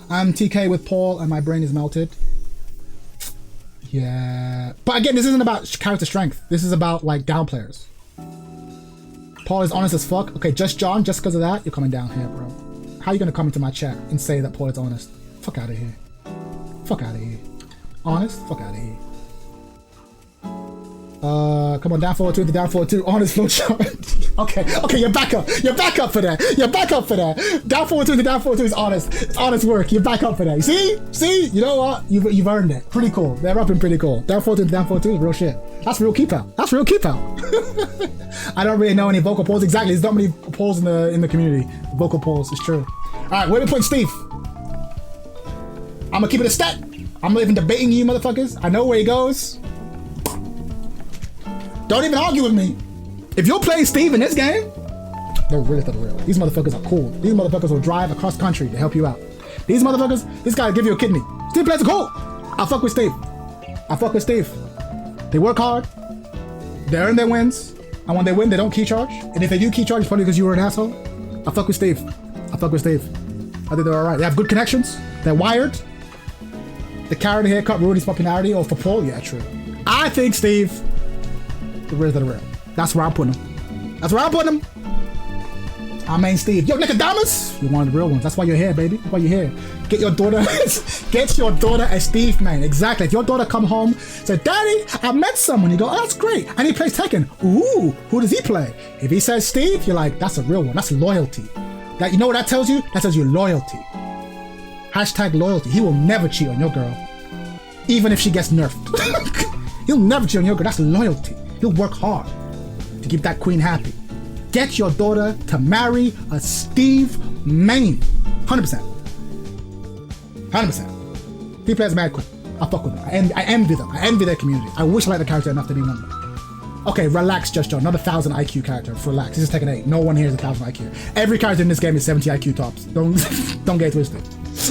Speaker 1: I'm TK with Paul and my brain is melted. Yeah. But again, this isn't about character strength. This is about like down players. Paul is honest as fuck. Okay, just John, just because of that, you're coming down here, bro. How are you gonna come into my chat and say that Paul is honest? Fuck out of here. Fuck out of here. Honest? Fuck out of here. Come on, down forward 2 to down forward 2. Honest flow chart. Okay, you're back up. You're back up for that. You're back up for that. Down forward 2 to down forward 2 is honest. It's honest work. You're back up for that. See? You know what? You've earned it. Pretty cool. They're up and pretty cool. Down forward 2 to down forward 2 is real shit. That's real keep out. That's real keep out. I don't really know any vocal polls. Exactly. There's not many polls in the community. Vocal polls. It's true. All right, where we putting Steve? I'm gonna keep it a stat. I'm not even debating you motherfuckers. I know where he goes. Don't even argue with me. If you're playing Steve in this game, they're really for the real. These motherfuckers are cool. These motherfuckers will drive across country to help you out. These motherfuckers, this guy will give you a kidney. Steve plays a cool. I fuck with Steve. They work hard. They earn their wins. And when they win, they don't key charge. And if they do key charge, it's probably because you were an asshole. I fuck with Steve. I think they're alright. They have good connections. They're wired. The carrot haircut ruined his popularity. Or for Paul, yeah, true. I think Steve, the real to the real. That's where I'm putting him. I mean Steve. Yo, Nicodemus! You're one of the real ones. That's why you're here, baby. That's why you're here. Get your daughter a Steve, man. Exactly. If your daughter come home, say, Daddy, I met someone. You go, oh, that's great. And he plays Tekken. Ooh, who does he play? If he says Steve, you're like, that's a real one. That's loyalty. That, you know what that tells you? That tells you loyalty. Hashtag loyalty. He will never cheat on your girl. Even if she gets nerfed. He'll never cheat on your girl. That's loyalty. He'll work hard to keep that queen happy. Get your daughter to marry a Steve main. 100%. He plays mad quick. I fuck with them. I envy them. I envy their community. I wish I liked the character enough to be one of them. Okay, relax, Just John. Not 1,000 IQ character. Relax. This is Tekken 8. No one here is 1,000 IQ. Every character in this game is 70 IQ tops. Don't get it twisted. It's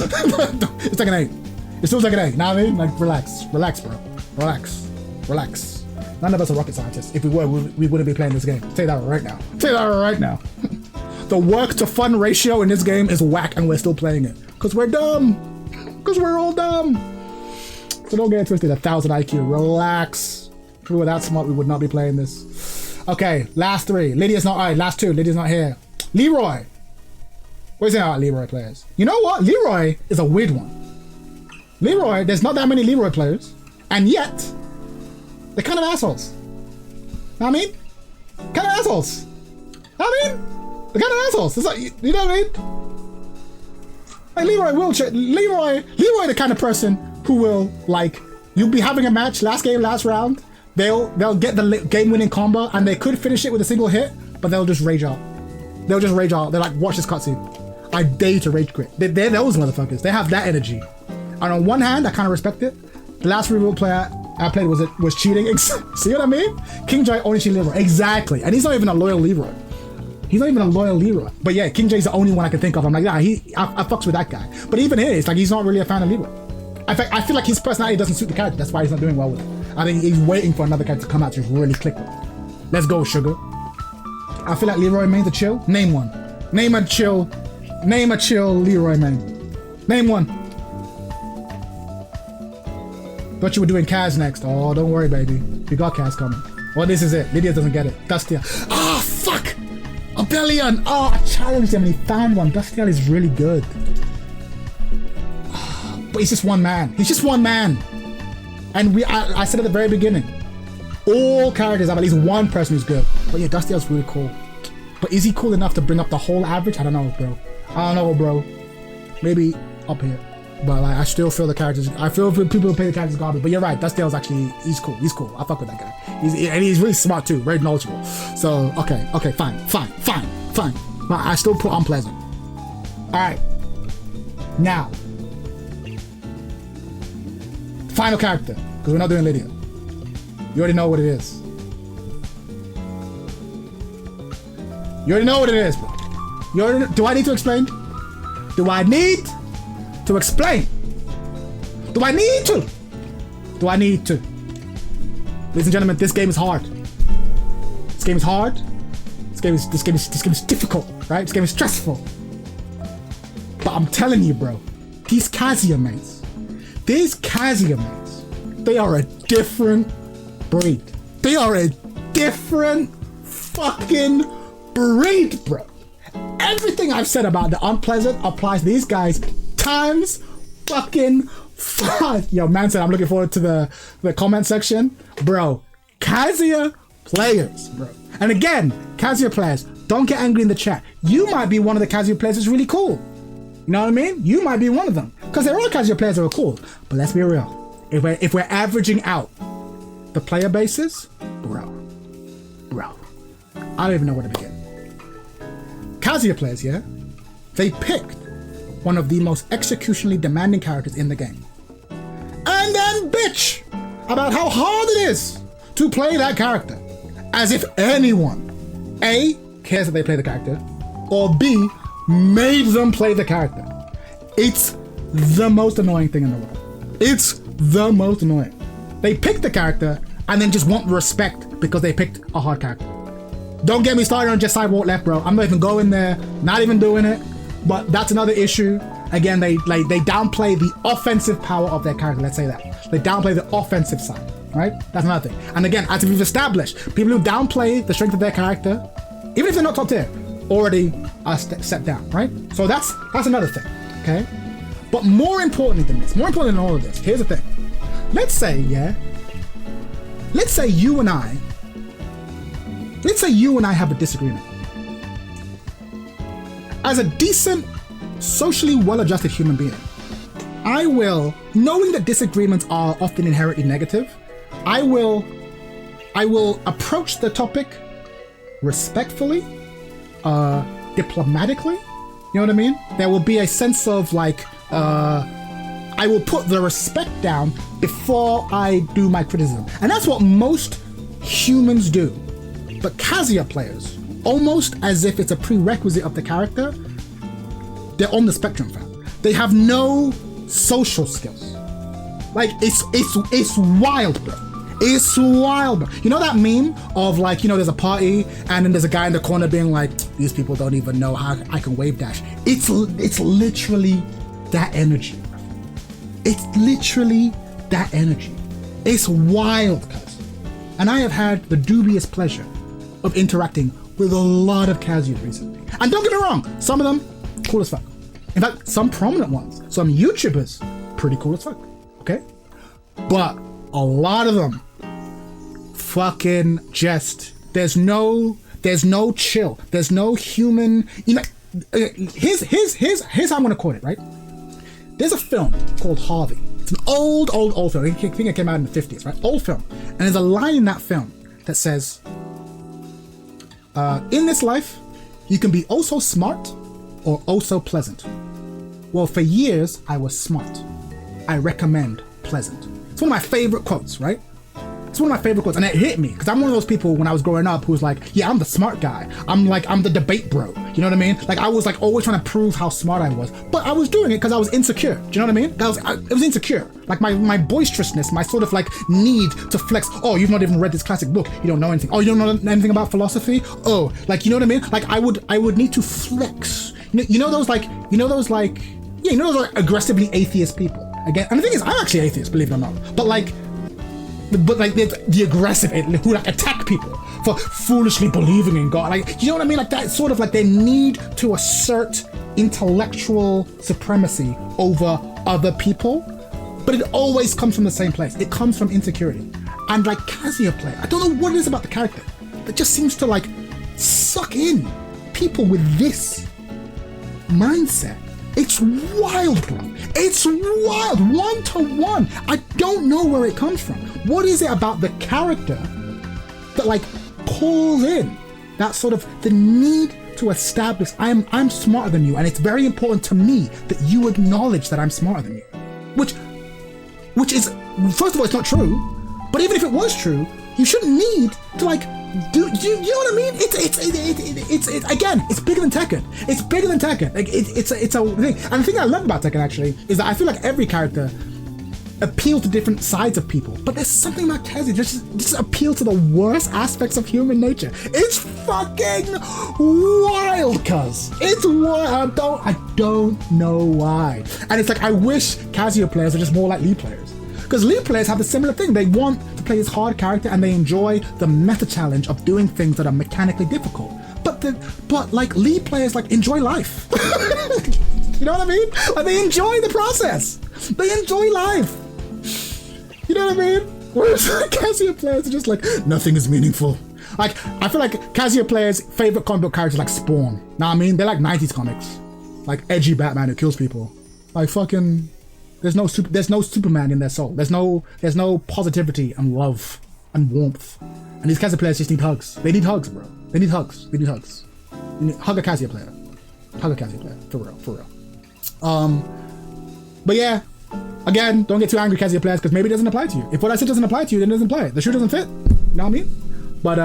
Speaker 1: Tekken 8. It's still Tekken 8. Know what I mean? Like, relax, bro. Relax. None of us are rocket scientists. If we were, we wouldn't be playing this game. I'll tell you that right now. The work to fun ratio in this game is whack, and we're still playing it. Because we're dumb. Because we're all dumb. So don't get it twisted. 1,000 IQ. Relax. If we were that smart, we would not be playing this. Okay, last 3. Lydia's not. Alright, last 2. Lydia's not here. Leroy. What is it about Leroy players? You know what? Leroy is a weird one. Leroy, there's not that many Leroy players, and yet they're kind of assholes. Know what I mean? Kind of assholes. Know what I mean? They're kind of assholes. It's like, you know what I mean? Like Leroy the kind of person who will, like, you'll be having a match, last game, last round, they'll get the game-winning combo, and they could finish it with a single hit, but they'll just rage out. They're like, watch this cutscene. I dare you to rage quit. They're those motherfuckers. They have that energy. And on one hand, I kind of respect it. The last real player I played was cheating. See what I mean? King J only cheated Leroy. Exactly. And he's not even a loyal Leroy. But yeah, King J's the only one I can think of. I'm like, nah, I fucks with that guy. But even here, it's like he's not really a fan of Leroy. In fact, I feel like his personality doesn't suit the character. That's why he's not doing well with it. I think he's waiting for another character to come out to really click with it. Let's go, sugar. I feel like Leroy main's a chill. Name one. Name a chill Leroy main. Name one. Thought you were doing Kaz next. Oh, don't worry, baby. We got Kaz coming. Well, this is it. Lydia doesn't get it. Dustiel. Ah, fuck! Abelian! Oh, I challenged him and he found one. Dustiel is really good. But he's just one man. And I said at the very beginning, all characters have at least one person who's good. But yeah, Dustiel's really cool. But is he cool enough to bring up the whole average? I don't know, bro. Maybe up here. But like, I still feel the characters. I feel people who play the characters garbage. But you're right. Dustiel's actually he's cool. I fuck with that guy. He's really smart too. Very knowledgeable. So okay, fine. But I still put unpleasant. All right. Now, final character, because we're not doing Lydia. You already know what it is. Bro. Do I need to explain? Do I need to? Ladies and gentlemen, this game is hard. This game is difficult, right? This game is stressful. But I'm telling you, bro, these Kazuya mates, they are a different breed. They are a different fucking breed, bro. Everything I've said about the unpleasant applies to these guys times fucking 5. Yo, man said I'm looking forward to the comment section. Bro, Kazuya players, bro. And again, Kazuya players, don't get angry in the chat. You might be one of the Kazuya players that's really cool. You know what I mean? You might be one of them. Because there are Kazuya players that are cool. But let's be real. If we're averaging out the player bases, bro, I don't even know where to begin. Kazuya players, yeah? They picked one of the most executionally demanding characters in the game. And then bitch about how hard it is to play that character. As if anyone, A, cares that they play the character, or B, made them play the character. It's the most annoying thing in the world. It's the most annoying. They pick the character and then just want respect because they picked a hard character. Don't get me started on just sidewalk left, bro. I'm not even going there, not even doing it. But that's another issue. Again, they downplay the offensive power of their character. Let's say that. They downplay the offensive side, right? That's another thing. And again, as we've established, people who downplay the strength of their character, even if they're not top tier, already are set down, right? So that's another thing, okay? But more importantly than this, more important than all of this, here's the thing. Let's say you and I have a disagreement. As a decent, socially well-adjusted human being, I will, knowing that disagreements are often inherently negative, I will approach the topic respectfully, diplomatically, you know what I mean? There will be a sense of like, I will put the respect down before I do my criticism. And that's what most humans do. But Kazuya players, almost as if it's a prerequisite of the character, they're on the spectrum, fam. They have no social skills. Like, it's wild, bro. It's wild, bro. You know that meme of like, you know, there's a party and then there's a guy in the corner being like, these people don't even know how I can wave dash. It's literally that energy, bro. It's literally that energy. It's wild, cuz. And I have had the dubious pleasure of interacting with a lot of Kazuya recently. And don't get me wrong, some of them, cool as fuck. In fact, some prominent ones, some YouTubers, pretty cool as fuck, okay? But a lot of them, fucking just, there's no chill. There's no human, you know, here's how I'm gonna quote it, right? There's a film called Harvey. It's an old film. I think it came out in the 50s, right? Old film. And there's a line in that film that says, in this life, you can be oh so smart or oh so pleasant. Well, for years, I was smart. I recommend pleasant. It's one of my favorite quotes, right? It's one of my favorite quotes, and it hit me because I'm one of those people when I was growing up who was like, yeah, I'm the smart guy. I'm the debate bro. You know what I mean? Like I was like always trying to prove how smart I was, but I was doing it because I was insecure. Do you know what I mean? It was insecure. Like my boisterousness, my sort of like need to flex. Oh, you've not even read this classic book. You don't know anything. Oh, you don't know anything about philosophy. Oh, like you know what I mean? Like I would need to flex. You know those those aggressively atheist people. Again, and the thing is, I'm actually atheist, believe it or not. But like the aggressive who like attack people for foolishly believing in God. Like, you know what I mean? Like that sort of like their need to assert intellectual supremacy over other people. But it always comes from the same place. It comes from insecurity. And like Kazuya play, I don't know what it is about the character that just seems to like suck in people with this mindset. It's wild, bro. It's wild, 1-to-1. I don't know where it comes from. What is it about the character that like pulls in that sort of the need to establish I'm smarter than you, and it's very important to me that you acknowledge that I'm smarter than you. Which is, first of all, it's not true. But even if it was true, you shouldn't need to like do you know what I mean? It's again, it's bigger than Tekken. It's bigger than Tekken. Like it's a thing. And the thing I love about Tekken actually is that I feel like every character appeal to different sides of people. But there's something about Kazuya just appeal to the worst aspects of human nature. It's fucking wild, cuz. It's wild. I don't know why. And it's like, I wish Kazuya players are just more like Lee players. Because Lee players have a similar thing. They want to play this hard character and they enjoy the meta challenge of doing things that are mechanically difficult. But like Lee players like enjoy life. You know what I mean? Like they enjoy the process. They enjoy life. You know what I mean? Whereas Kazuya players are just like, nothing is meaningful. Like, I feel like Kazuya players' favorite comic book characters like Spawn. Know what I mean? They're like 90s comics. Like edgy Batman who kills people. Like fucking, there's no Superman in their soul. There's no positivity and love and warmth. And these Kazuya players just need hugs. They need hugs, bro. They need hugs. They need hugs. Hug a Kazuya player. Hug a Kazuya player. For real. For real. But yeah. Again, don't get too angry, Kazuya players, because maybe it doesn't apply to you. If what I said doesn't apply to you, then it doesn't apply. The shoe doesn't fit. You know what I mean? But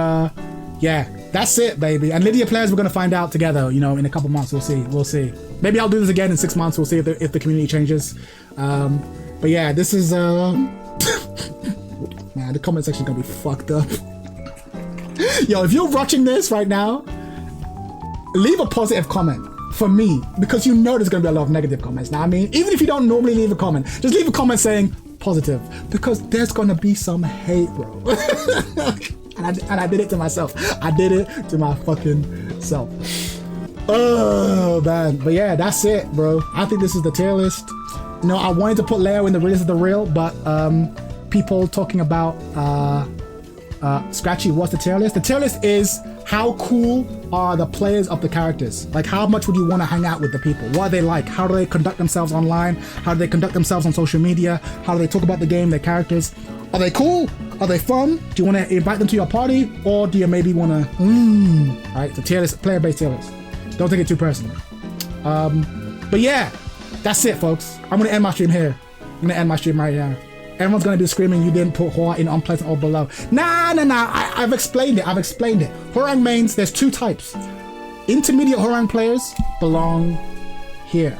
Speaker 1: yeah, that's it, baby. And Lydia players, we're gonna find out together. You know, in a couple months, we'll see. We'll see. Maybe I'll do this again in 6 months. We'll see if the community changes. But yeah, this is man, the comment section is gonna be fucked up. Yo, if you're watching this right now, leave a positive comment. For me, because you know there's gonna be a lot of negative comments. Now, I mean, even if you don't normally leave a comment, just leave a comment saying positive, because there's gonna be some hate, bro. and I did it to myself. I did it to my fucking self. Oh man, but yeah, that's it, bro. I think this is the tier list. You know, I wanted to put Leo in the realest of the real, but people talking about Scratchy, what's the tier list? The tier list is how cool are the players of the characters? Like, how much would you want to hang out with the people? What are they like? How do they conduct themselves online? How do they conduct themselves on social media? How do they talk about the game, their characters? Are they cool? Are they fun? Do you want to invite them to your party? Or do you maybe want to, right? The tier list, player-based tier list. Don't take it too personally. But yeah, that's it, folks. I'm going to end my stream here. I'm going to end my stream right here. Everyone's gonna be screaming you didn't put Hoa in unpleasant or below. Nah. I've explained it. Horang mains, there's two types. Intermediate Horang players belong here.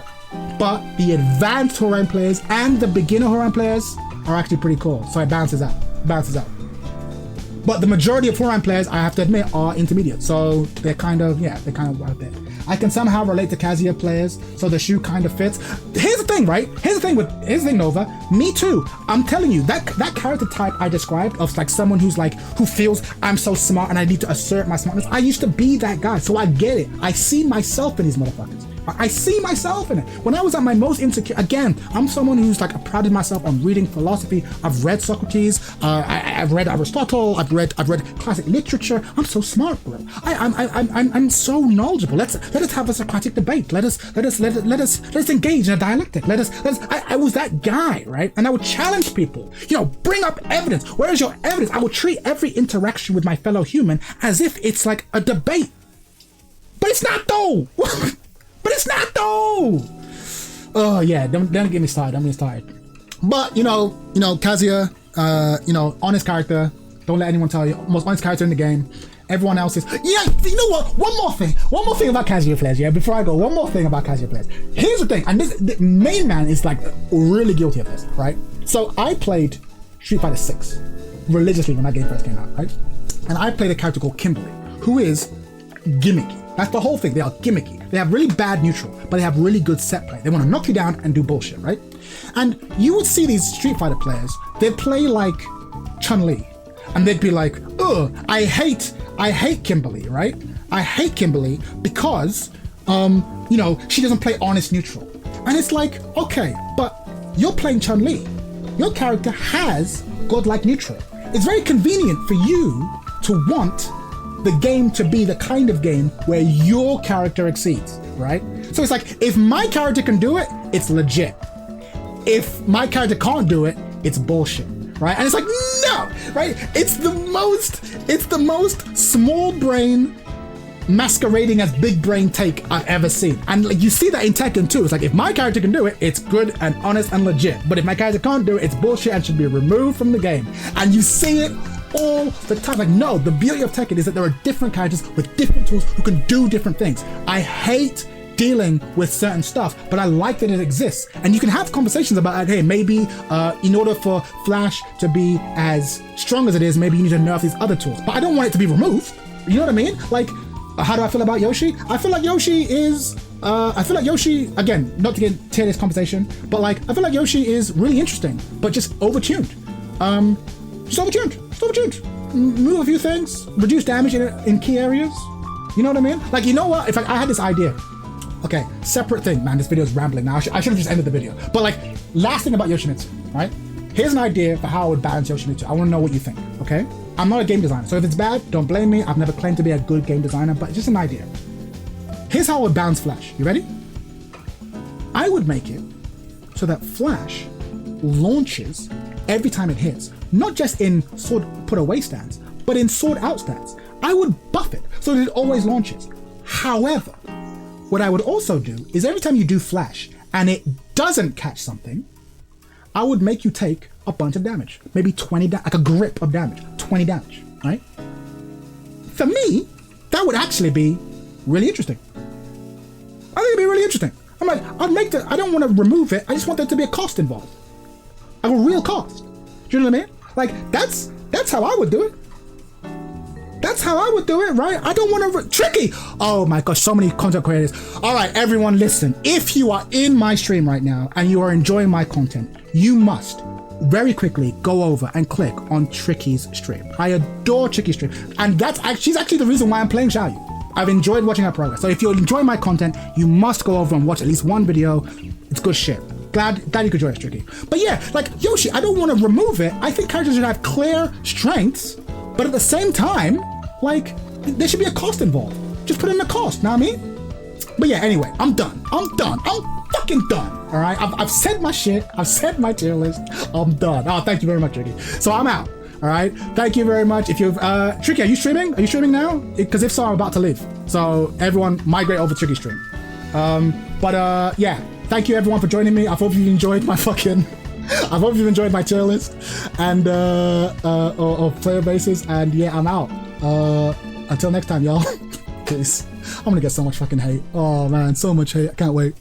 Speaker 1: But the advanced Horang players and the beginner Horang players are actually pretty cool. So it balances out. But the majority of Horang players, I have to admit, are intermediate. So they're kind of out there. I can somehow relate to Kazuya players, so the shoe kind of fits. Here's the thing, right? Here's the thing, Nova. Me too. I'm telling you, that character type I described of like someone who's like, who feels I'm so smart and I need to assert my smartness. I used to be that guy, so I get it. I see myself in these motherfuckers. I see myself in it. When I was at my most insecure, again, I'm someone who's like, I prided myself on reading philosophy. I've read Socrates. I've read Aristotle. I've read classic literature. I'm so smart, bro. I'm so knowledgeable. Let us have a Socratic debate. Let us engage in a dialectic. I was that guy, right? And I would challenge people. You know, bring up evidence. Where is your evidence? I would treat every interaction with my fellow human as if it's like a debate. But it's not though. Oh yeah, don't get me started. But you know, Kazuya, honest character. Don't let anyone tell you, most honest character in the game. Everyone else is, yeah, you know what? One more thing about Kazuya players, yeah, before I go, one more thing about Kazuya players. Here's the thing, and the main man is like really guilty of this, right? So I played Street Fighter 6 religiously when that game first came out, right? And I played a character called Kimberly, who is gimmicky. That's the whole thing. They are gimmicky. They have really bad neutral, but they have really good set play. They want to knock you down and do bullshit, right? And you would see these Street Fighter players, they'd play like Chun-Li, and they'd be like, "Oh, I hate Kimberly, right? I hate Kimberly because, she doesn't play honest neutral." And it's like, okay, but you're playing Chun-Li. Your character has godlike neutral. It's very convenient for you to want the game to be the kind of game where your character exceeds, right? So it's like, if my character can do it, it's legit. If my character can't do it, it's bullshit, right? And it's like, no, right? It's the most small brain masquerading as big brain take I've ever seen. And like, you see that in Tekken too. It's like, if my character can do it, it's good and honest and legit. But if my character can't do it, it's bullshit and should be removed from the game. And you see it all the time. Like, no, the beauty of Tekken is that there are different characters with different tools who can do different things. I hate dealing with certain stuff, but I like that it exists. And you can have conversations about, like, hey, maybe in order for Flash to be as strong as it is, maybe you need to nerf these other tools. But I don't want it to be removed. You know what I mean? Like, how do I feel about Yoshi? I feel like Yoshi is, again, not to get into this conversation, but like, I feel like Yoshi is really interesting, but just overtuned. Just overtuned. Move a few things, reduce damage in key areas. You know what I mean? Like, you know what? If I had this idea, okay, separate thing, man, this video is rambling now. I should have just ended the video. But like, last thing about Yoshimitsu, right? Here's an idea for how I would balance Yoshimitsu. I want to know what you think, okay? I'm not a game designer, so if it's bad, don't blame me. I've never claimed to be a good game designer, but it's just an idea. Here's how I would balance Flash. You ready? I would make it so that Flash launches every time it hits, not just in sword put away stance, but in sword out stance. I would buff it so that it always launches. However, what I would also do is every time you do Flash and it doesn't catch something, I would make you take a bunch of damage. Maybe 20, like a grip of damage, 20 damage, right? For me, that would actually be really interesting. I think it'd be really interesting. I'm like, I don't want to remove it. I just want there to be a cost involved. Like a real cost. Do you know what I mean? Like, that's how I would do it. That's how I would do it, right? I don't want to... Tricky! Oh my gosh, so many content creators. All right, everyone, listen. If you are in my stream right now and you are enjoying my content, you must very quickly go over and click on Tricky's stream. I adore Tricky's stream. And she's actually the reason why I'm playing Xiaoyu. I've enjoyed watching her progress. So if you're enjoying my content, you must go over and watch at least one video. It's good shit. Glad you could join us, Tricky. But yeah, like Yoshi, I don't want to remove it. I think characters should have clear strengths, but at the same time, like, there should be a cost involved. Just put in the cost, know what I mean? But yeah, anyway, I'm done. I'm fucking done. All right, I've said my shit. I've said my tier list. I'm done. Oh, thank you very much, Tricky. So I'm out. All right, thank you very much. If you've Tricky, are you streaming? Are you streaming now? Because if so, I'm about to leave. So everyone, migrate over to Tricky stream. Yeah, thank you everyone for joining me. I hope you enjoyed my fucking. I hope you enjoyed my tier list and of player bases. And yeah, I'm out. Until next time, y'all. Peace. I'm gonna get so much fucking hate. Oh man, so much hate. I can't wait.